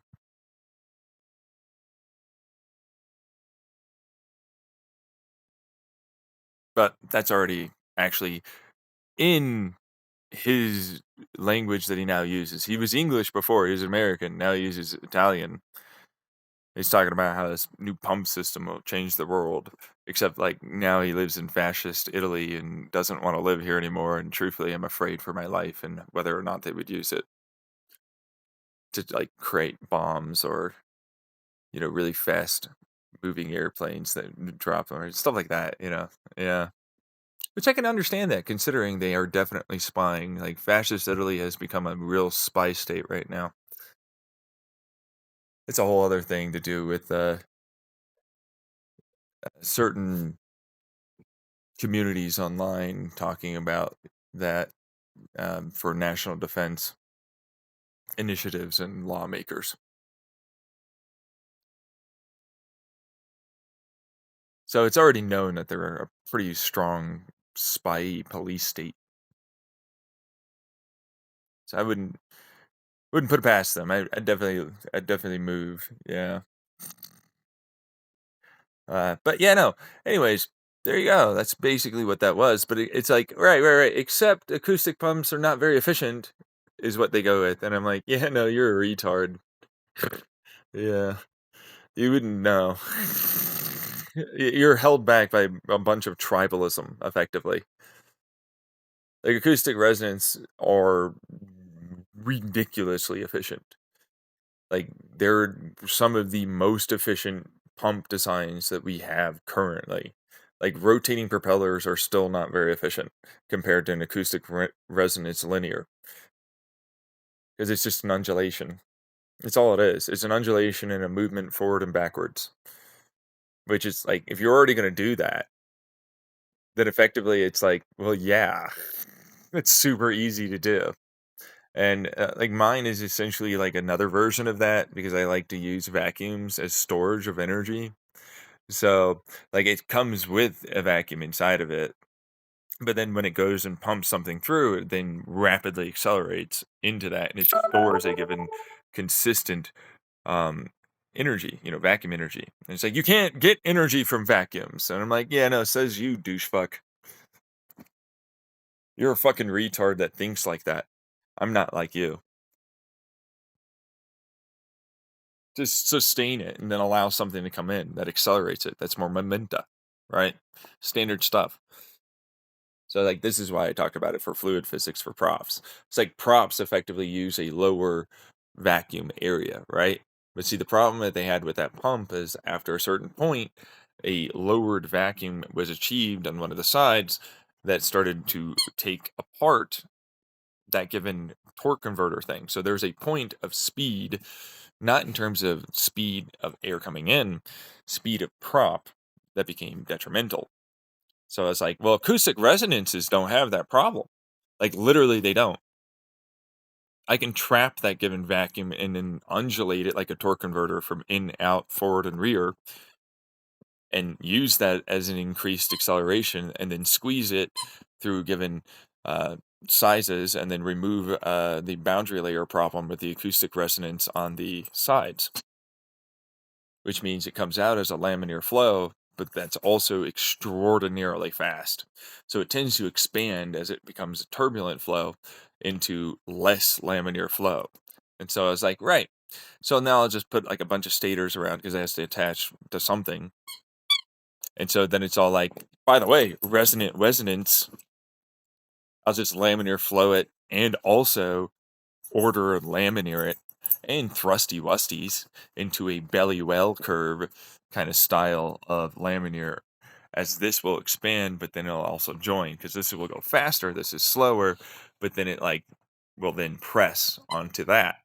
But that's already actually in his language that he now uses. He was English before, he was American, now he uses Italian. He's talking about how this new pump system will change the world. Except, like, now he lives in fascist Italy and doesn't want to live here anymore. And truthfully, I'm afraid for my life and whether or not they would use it to, like, create bombs or, really fast moving airplanes that drop them or stuff like that. Yeah. Which I can understand that, considering they are definitely spying. Like, fascist Italy has become a real spy state right now. It's a whole other thing to do with certain communities online talking about that, for national defense initiatives and lawmakers. So it's already known that they're a pretty strong spy police state. So I wouldn't put it past them. I'd definitely move. Yeah. But yeah, no. Anyways, there you go. That's basically what that was. But it's like, right. Except acoustic pumps are not very efficient, is what they go with. And I'm like, yeah, no, you're a retard. Yeah, you wouldn't know. You're held back by a bunch of tribalism, effectively. Like, acoustic resonance are ridiculously efficient. Like, they're some of the most efficient pump designs that we have currently. Like rotating propellers are still not very efficient compared to an acoustic resonance linear, because it's just an undulation. It's all it is. It's an undulation and a movement forward and backwards. Which is like, if you're already going to do that, then effectively it's like, well, yeah, it's super easy to do. And like mine is essentially like another version of that because I like to use vacuums as storage of energy. So like it comes with a vacuum inside of it, but then when it goes and pumps something through, it then rapidly accelerates into that and it stores a given consistent um energy, vacuum energy. And it's like you can't get energy from vacuums. And I'm like, yeah, no, says you, douche fuck. You're a fucking retard that thinks like that. I'm not like you. Just sustain it and then allow something to come in that accelerates it. That's more momenta, right? Standard stuff. So like this is why I talk about it for fluid physics for props. It's like props effectively use a lower vacuum area, right? But see, the problem that they had with that pump is after a certain point, a lowered vacuum was achieved on one of the sides that started to take apart that given torque converter thing. So there's a point of speed, not in terms of speed of air coming in, speed of prop that became detrimental. So it's like, well, acoustic resonances don't have that problem. Like literally they don't. I can trap that given vacuum and then undulate it like a torque converter from in, out, forward, and rear, and use that as an increased acceleration and then squeeze it through given sizes and then remove the boundary layer problem with the acoustic resonance on the sides, which means it comes out as a laminar flow, but that's also extraordinarily fast. So it tends to expand as it becomes a turbulent flow into less laminar flow. And so I was like, right. So now I'll just put like a bunch of stators around because it has to attach to something. And so then it's all like, by the way, resonant resonance, I'll just laminar flow it and also order laminar it and thrusty wusties into a belly well curve kind of style of laminar, as this will expand, but then it'll also join because this will go faster, this is slower, but then it like will then press onto that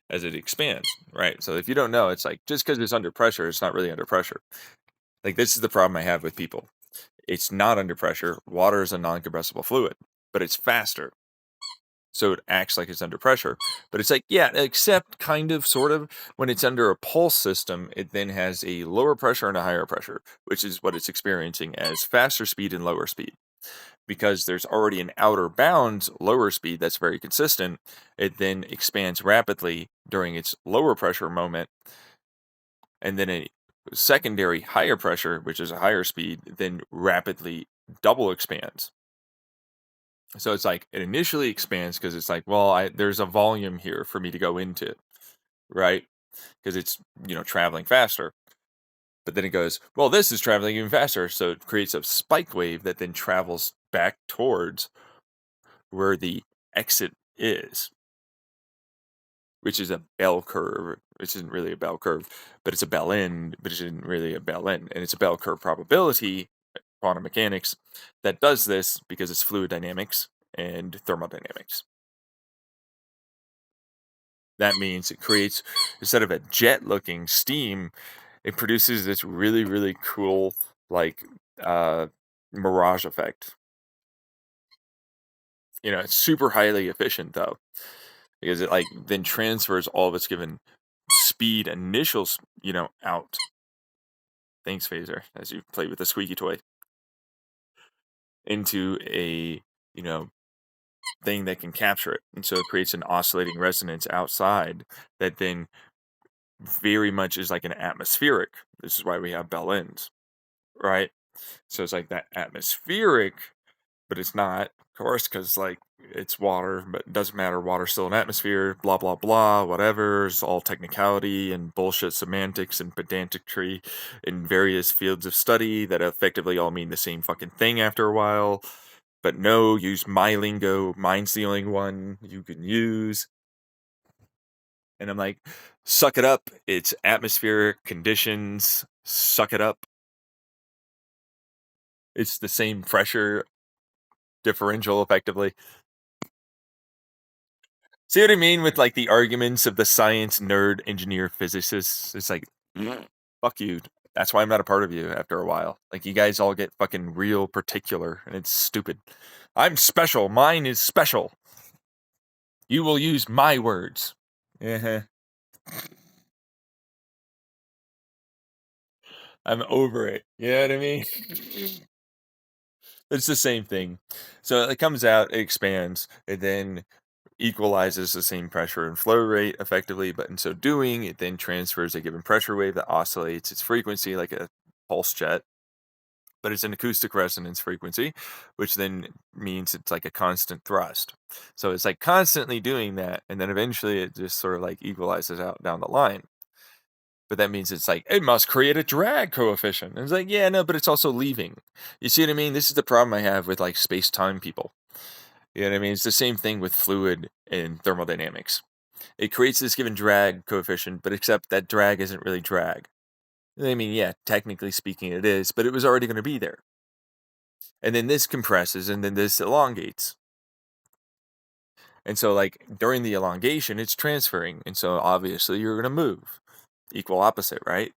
as it expands, right? So if you don't know, it's like just because it's under pressure, it's not really under pressure. Like this is the problem I have with people. It's not under pressure. Water is a non-compressible fluid, but it's faster. So it acts like it's under pressure. But it's like, yeah, except kind of, sort of, when it's under a pulse system, it then has a lower pressure and a higher pressure, which is what it's experiencing as faster speed and lower speed. Because there's already an outer bound lower speed that's very consistent, it then expands rapidly during its lower pressure moment, and then a secondary higher pressure, which is a higher speed, then rapidly double expands. So it's like it initially expands because it's like, well, there's a volume here for me to go into, right? Because it's traveling faster. But then it goes, well, this is traveling even faster, so it creates a spike wave that then travels back towards where the exit is, which is a bell curve, which isn't really a bell curve, but it's a bell end, but it isn't really a bell end, and it's a bell curve probability, quantum mechanics, that does this because it's fluid dynamics and thermodynamics. That means it creates, instead of a jet looking steam, it produces this really, really cool, like, mirage effect. It's super highly efficient though, because it like then transfers all of its given speed initials, out. Thanks, Phaser, as you play with the squeaky toy, into a, you know, thing that can capture it. And so it creates an oscillating resonance outside that then very much is like an atmospheric. This is why we have bell ends, right? So it's like that atmospheric, but it's not, of course, because like it's water, but it doesn't matter. Water's still an atmosphere, blah, blah, blah, whatever. It's all technicality and bullshit semantics and pedantry in various fields of study that effectively all mean the same fucking thing after a while. But no, use my lingo. Mine's the only one you can use. And I'm like, suck it up. It's atmospheric conditions. Suck it up. It's the same pressure differential, effectively. See what I mean with like the arguments of the science nerd engineer physicists? It's like, fuck you. That's why I'm not a part of you after a while. Like, you guys all get fucking real particular, and it's stupid. I'm special. Mine is special. You will use my words. Uh-huh. I'm over it. You know what I mean? It's the same thing. So it comes out, it expands, it then equalizes the same pressure and flow rate effectively, but in so doing, it then transfers a given pressure wave that oscillates its frequency like a pulse jet, but it's an acoustic resonance frequency, which then means it's like a constant thrust. So it's like constantly doing that, and then eventually it just sort of like equalizes out down the line. But that means it's like, it must create a drag coefficient. And it's like, yeah, no, but it's also leaving. You see what I mean? This is the problem I have with like space-time people. You know what I mean? It's the same thing with fluid and thermodynamics. It creates this given drag coefficient, but except that drag isn't really drag. I mean, yeah, technically speaking it is, but it was already going to be there. And then this compresses and then this elongates. And so like during the elongation, it's transferring. And so obviously you're going to move. Equal opposite, right?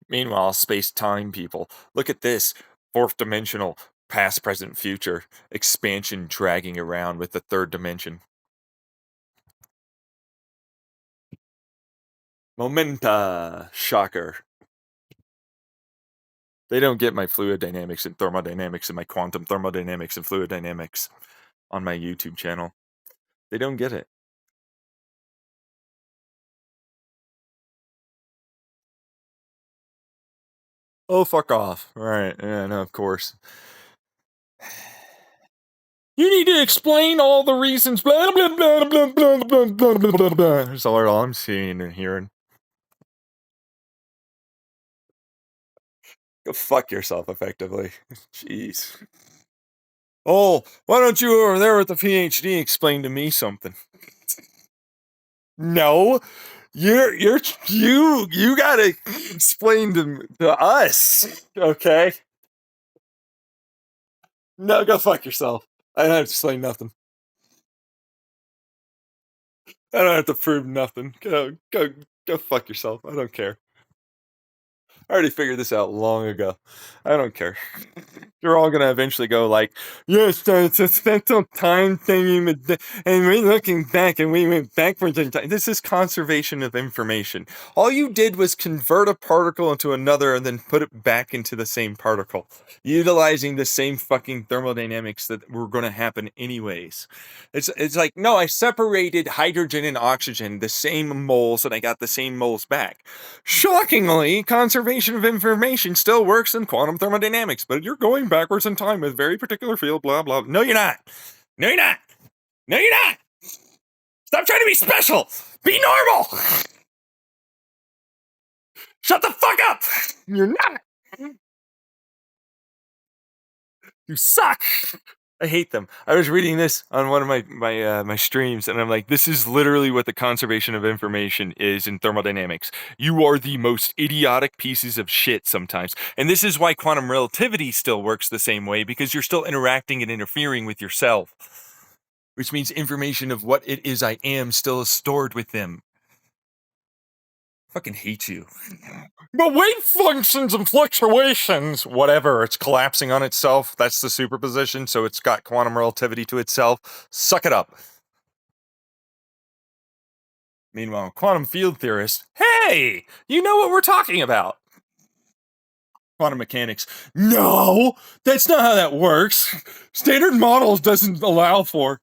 Meanwhile, space-time people, look at this fourth dimensional past, present, future expansion dragging around with the third dimension. Momenta, shocker. They don't get my fluid dynamics and thermodynamics and my quantum thermodynamics and fluid dynamics on my YouTube channel. They don't get it. Oh, fuck off. Right. Yeah, no, of course. You need to explain all the reasons. Blah, blah, blah, blah, blah, blah, blah, blah, blah, blah. That's all I'm seeing and hearing. Go fuck yourself, effectively. Jeez. Oh, why don't you over there with the PhD explain to me something? No, you gotta explain to us, okay? No, go fuck yourself. I don't have to explain nothing. I don't have to prove nothing. Go fuck yourself. I don't care. I already figured this out long ago. I don't care. You're all gonna eventually go like, yes, it's a central time thing, and we're looking back, and we went backwards in time. This is conservation of information. All you did was convert a particle into another, and then put it back into the same particle, utilizing the same fucking thermodynamics that were going to happen anyways. It's like, no, I separated hydrogen and oxygen, the same moles, and I got the same moles back. Shockingly, conservation of information still works in quantum thermodynamics, but you're going backwards in time with very particular field, blah, blah. No, you're not. No, you're not. No, you're not. Stop trying to be special. Be normal. Shut the fuck up. You're not. You suck. I hate them. I was reading this on one of my streams, and I'm like, this is literally what the conservation of information is in thermodynamics. You are the most idiotic pieces of shit sometimes, and this is why quantum relativity still works the same way, because you're still interacting and interfering with yourself, which means information of what it is I am still is stored with them. Fucking hate you. But wave functions and fluctuations, whatever, it's collapsing on itself. That's the superposition, so it's got quantum relativity to itself. Suck it up. Meanwhile, quantum field theorists, hey, you know what we're talking about. Quantum mechanics, no, that's not how that works. Standard models doesn't allow for.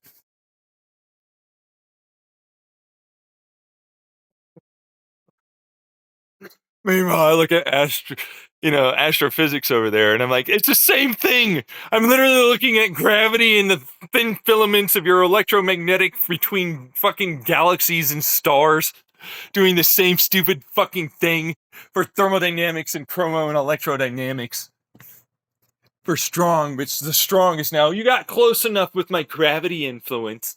Meanwhile, I look at astrophysics over there, and I'm like, it's the same thing. I'm literally looking at gravity and the thin filaments of your electromagnetic between fucking galaxies and stars, doing the same stupid fucking thing for thermodynamics and chromo and electrodynamics. For strong, which the strongest now. You got close enough with my gravity influence.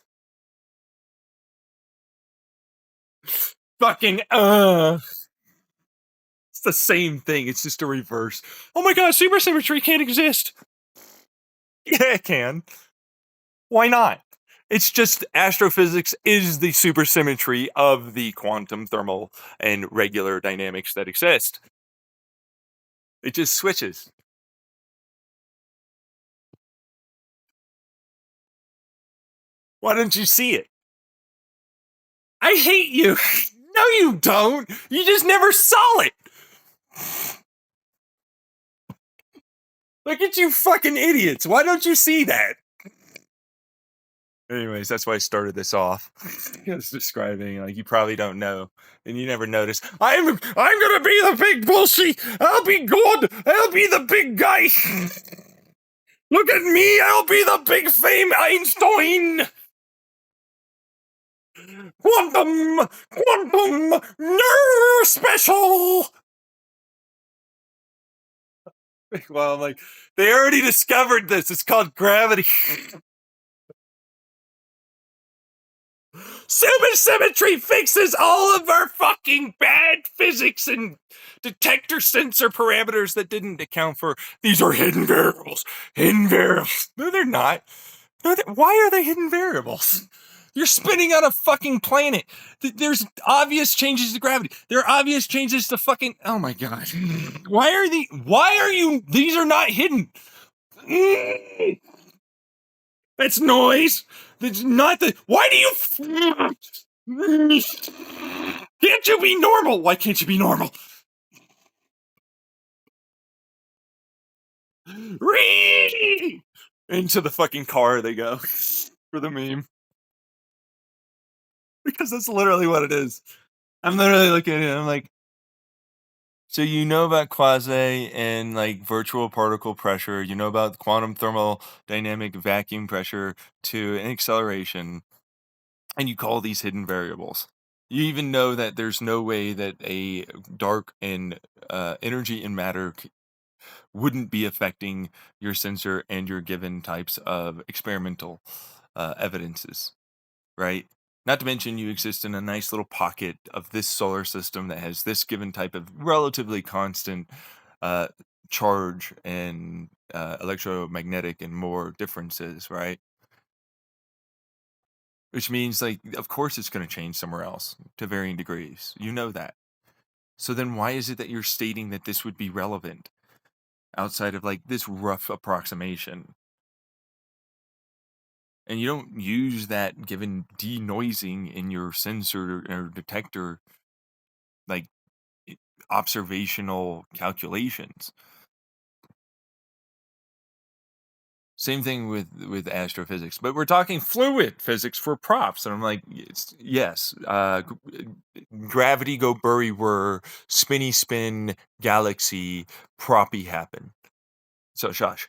Fucking it's the same thing. It's just a reverse. Oh my god, supersymmetry can't exist. Yeah, it can. Why not? It's just astrophysics is the supersymmetry of the quantum, thermal, and regular dynamics that exist. It just switches. Why don't you see it? I hate you. No, you don't. You just never saw it. Look at you fucking idiots. Why don't you see that? Anyways, that's why I started this off. I was describing, like, you probably don't know, and you never notice. I'm gonna be the big bullshit. I'll be good. I'll be the big guy. Look at me. I'll be the big fame Einstein. Quantum, no special. Well, I'm like, they already discovered this. It's called gravity. Supersymmetry fixes all of our fucking bad physics and detector sensor parameters that didn't account for these are hidden variables. Hidden variables. No, they're not. No, why are they hidden variables? You're spinning on a fucking planet. There's obvious changes to gravity. There are obvious changes to fucking. Oh my god. Why are you? These are not hidden. That's noise. That's not the. Why do you? Can't you be normal? Why can't you be normal? Into the fucking car they go for the meme. Because that's literally what it is. I'm literally looking at it. I'm like, so you know about quasi and like virtual particle pressure. You know about quantum thermodynamic vacuum pressure to an acceleration, and you call these hidden variables. You even know that there's no way that a dark and energy and matter wouldn't be affecting your sensor and your given types of experimental evidences, right? Not to mention you exist in a nice little pocket of this solar system that has this given type of relatively constant charge and electromagnetic and more differences, right? Which means, like, of course it's going to change somewhere else to varying degrees. You know that. So then why is it that you're stating that this would be relevant outside of, like, this rough approximation? And you don't use that given denoising in your sensor or detector, like, observational calculations. Same thing with astrophysics, but we're talking fluid physics for props, and I'm like, yes, gravity go bury whir, spinny spin, galaxy, proppy happen. So shush.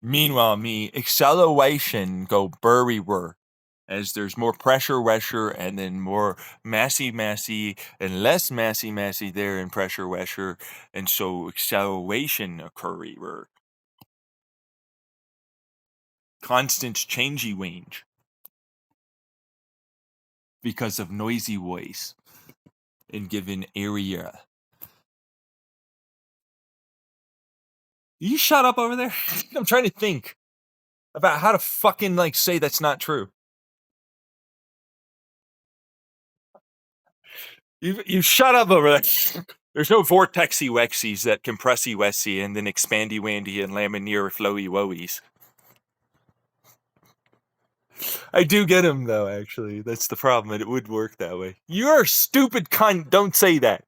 Meanwhile, me acceleration go bury whir. As there's more pressure, and then more massy, and less massy there in pressure, and so acceleration occur. Constant changey range because of noisy voice in given area. You shut up over there. I'm trying to think about how to fucking like say that's not true. You shut up over there. There's no vortexy wexies that compressy wessy and then expandy wandy and laminear flowy wowies. I do get him though, actually. That's the problem, and it would work that way. You're a stupid cunt. Don't say that.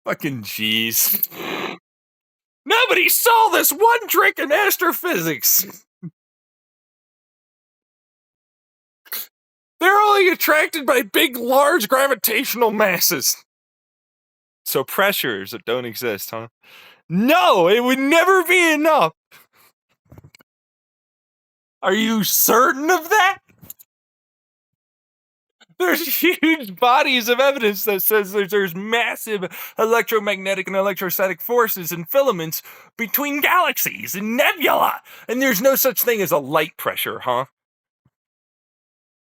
Fucking jeez. Nobody saw this one trick in astrophysics. They're only attracted by big, large gravitational masses. So pressures that don't exist, huh? No, it would never be enough. Are you certain of that? There's huge bodies of evidence that says there's massive electromagnetic and electrostatic forces and filaments between galaxies and nebula, and there's no such thing as a light pressure, huh?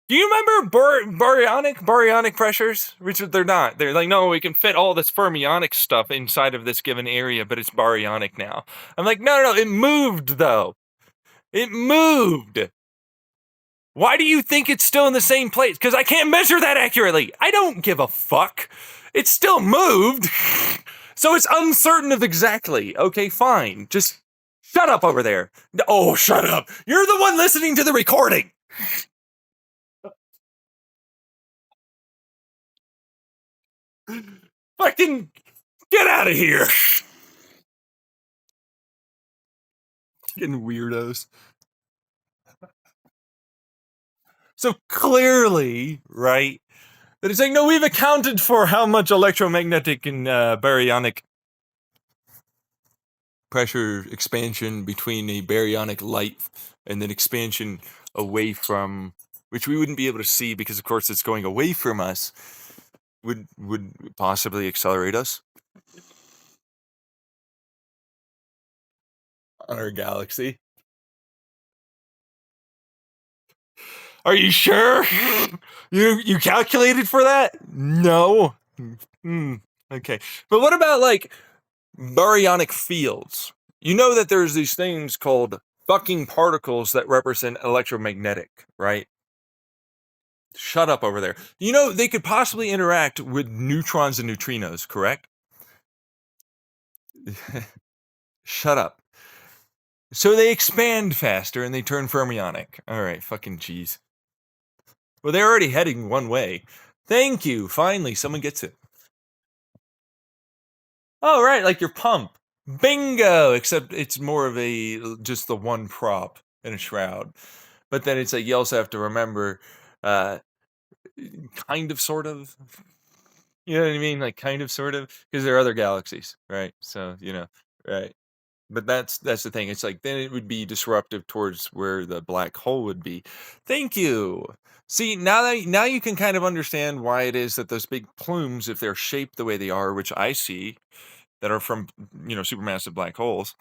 Do you remember baryonic pressures? Which they're not. They're like, no, we can fit all this fermionic stuff inside of this given area, but it's baryonic now. I'm like, no, it moved though. It moved. Why do you think it's still in the same place? Because I can't measure that accurately. I don't give a fuck. It's still moved. So it's uncertain of exactly. Okay, fine. Just shut up over there. Oh, shut up. You're the one listening to the recording. Fucking get out of here. Fucking weirdos. So clearly, right, that it's like, no, we've accounted for how much electromagnetic and baryonic pressure expansion between a baryonic light and then expansion away from, which we wouldn't be able to see because, of course, it's going away from us, would possibly accelerate us on our galaxy. Are you sure? You calculated for that? No. Okay. But what about like baryonic fields? You know that there's these things called fucking particles that represent electromagnetic, right? Shut up over there. You know, they could possibly interact with neutrons and neutrinos, correct? Shut up. So they expand faster and they turn fermionic. All right, fucking jeez. Well, they're already heading one way. Thank you. Finally, someone gets it. Oh, right, like your pump. Bingo! Except it's more of a just the one prop in a shroud. But then it's like you also have to remember, uh, kind of, sort of. You know what I mean? Like kind of, sort of, because there are other galaxies, right? So right. But that's the thing. It's like then it would be disruptive towards where the black hole would be. Thank you. See, now you can kind of understand why it is that those big plumes, if they're shaped the way they are, which I see, that are from supermassive black holes,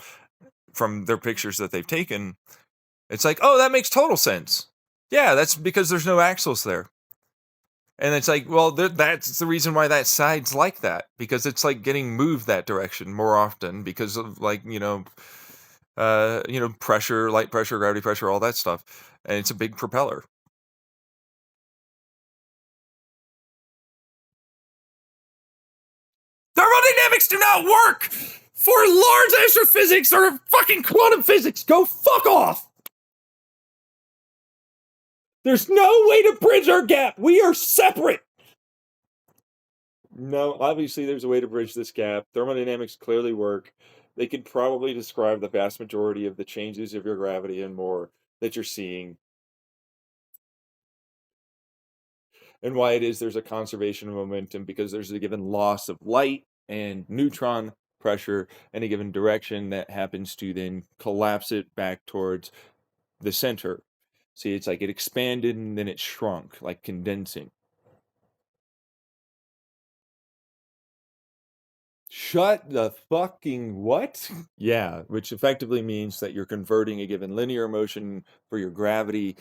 from their pictures that they've taken, it's like, oh, that makes total sense. Yeah, that's because there's no axles there. And it's like, well, that's the reason why that side's like that, because it's like getting moved that direction more often because of like, pressure, light pressure, gravity pressure, all that stuff. And it's a big propeller. Thermodynamics do not work for large astrophysics or fucking quantum physics. Go fuck off. There's no way to bridge our gap. We are separate. No, obviously there's a way to bridge this gap. Thermodynamics clearly work. They could probably describe the vast majority of the changes of your gravity and more that you're seeing, and why it is there's a conservation of momentum, because there's a given loss of light and neutron pressure in a given direction that happens to then collapse it back towards the center. See, it's like it expanded and then it shrunk, like condensing. Shut the fucking what? Yeah, which effectively means that you're converting a given linear motion for your gravity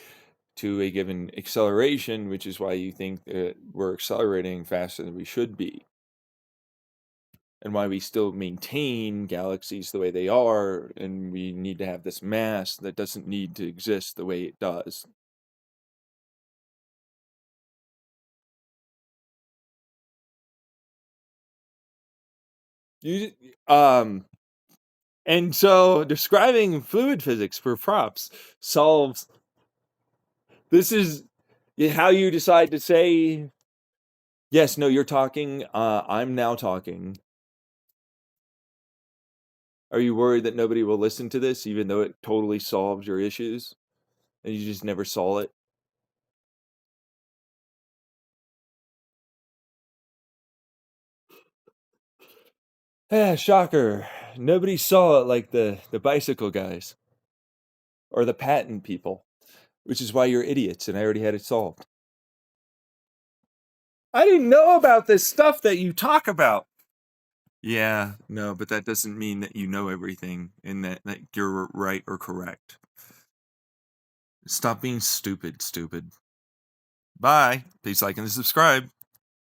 to a given acceleration, which is why you think that we're accelerating faster than we should be. And why we still maintain galaxies the way they are, and we need to have this mass that doesn't need to exist the way it does. You, and so describing fluid physics for props solves. This is how you decide to say, yes, no, you're talking, I'm now talking. Are you worried that nobody will listen to this, even though it totally solves your issues, and you just never saw it? Ah, shocker. Nobody saw it like the bicycle guys or the patent people, which is why you're idiots, and I already had it solved. I didn't know about this stuff that you talk about. Yeah, no, but that doesn't mean that you know everything and that you're right or correct. Stop being stupid. Bye. Please like and subscribe.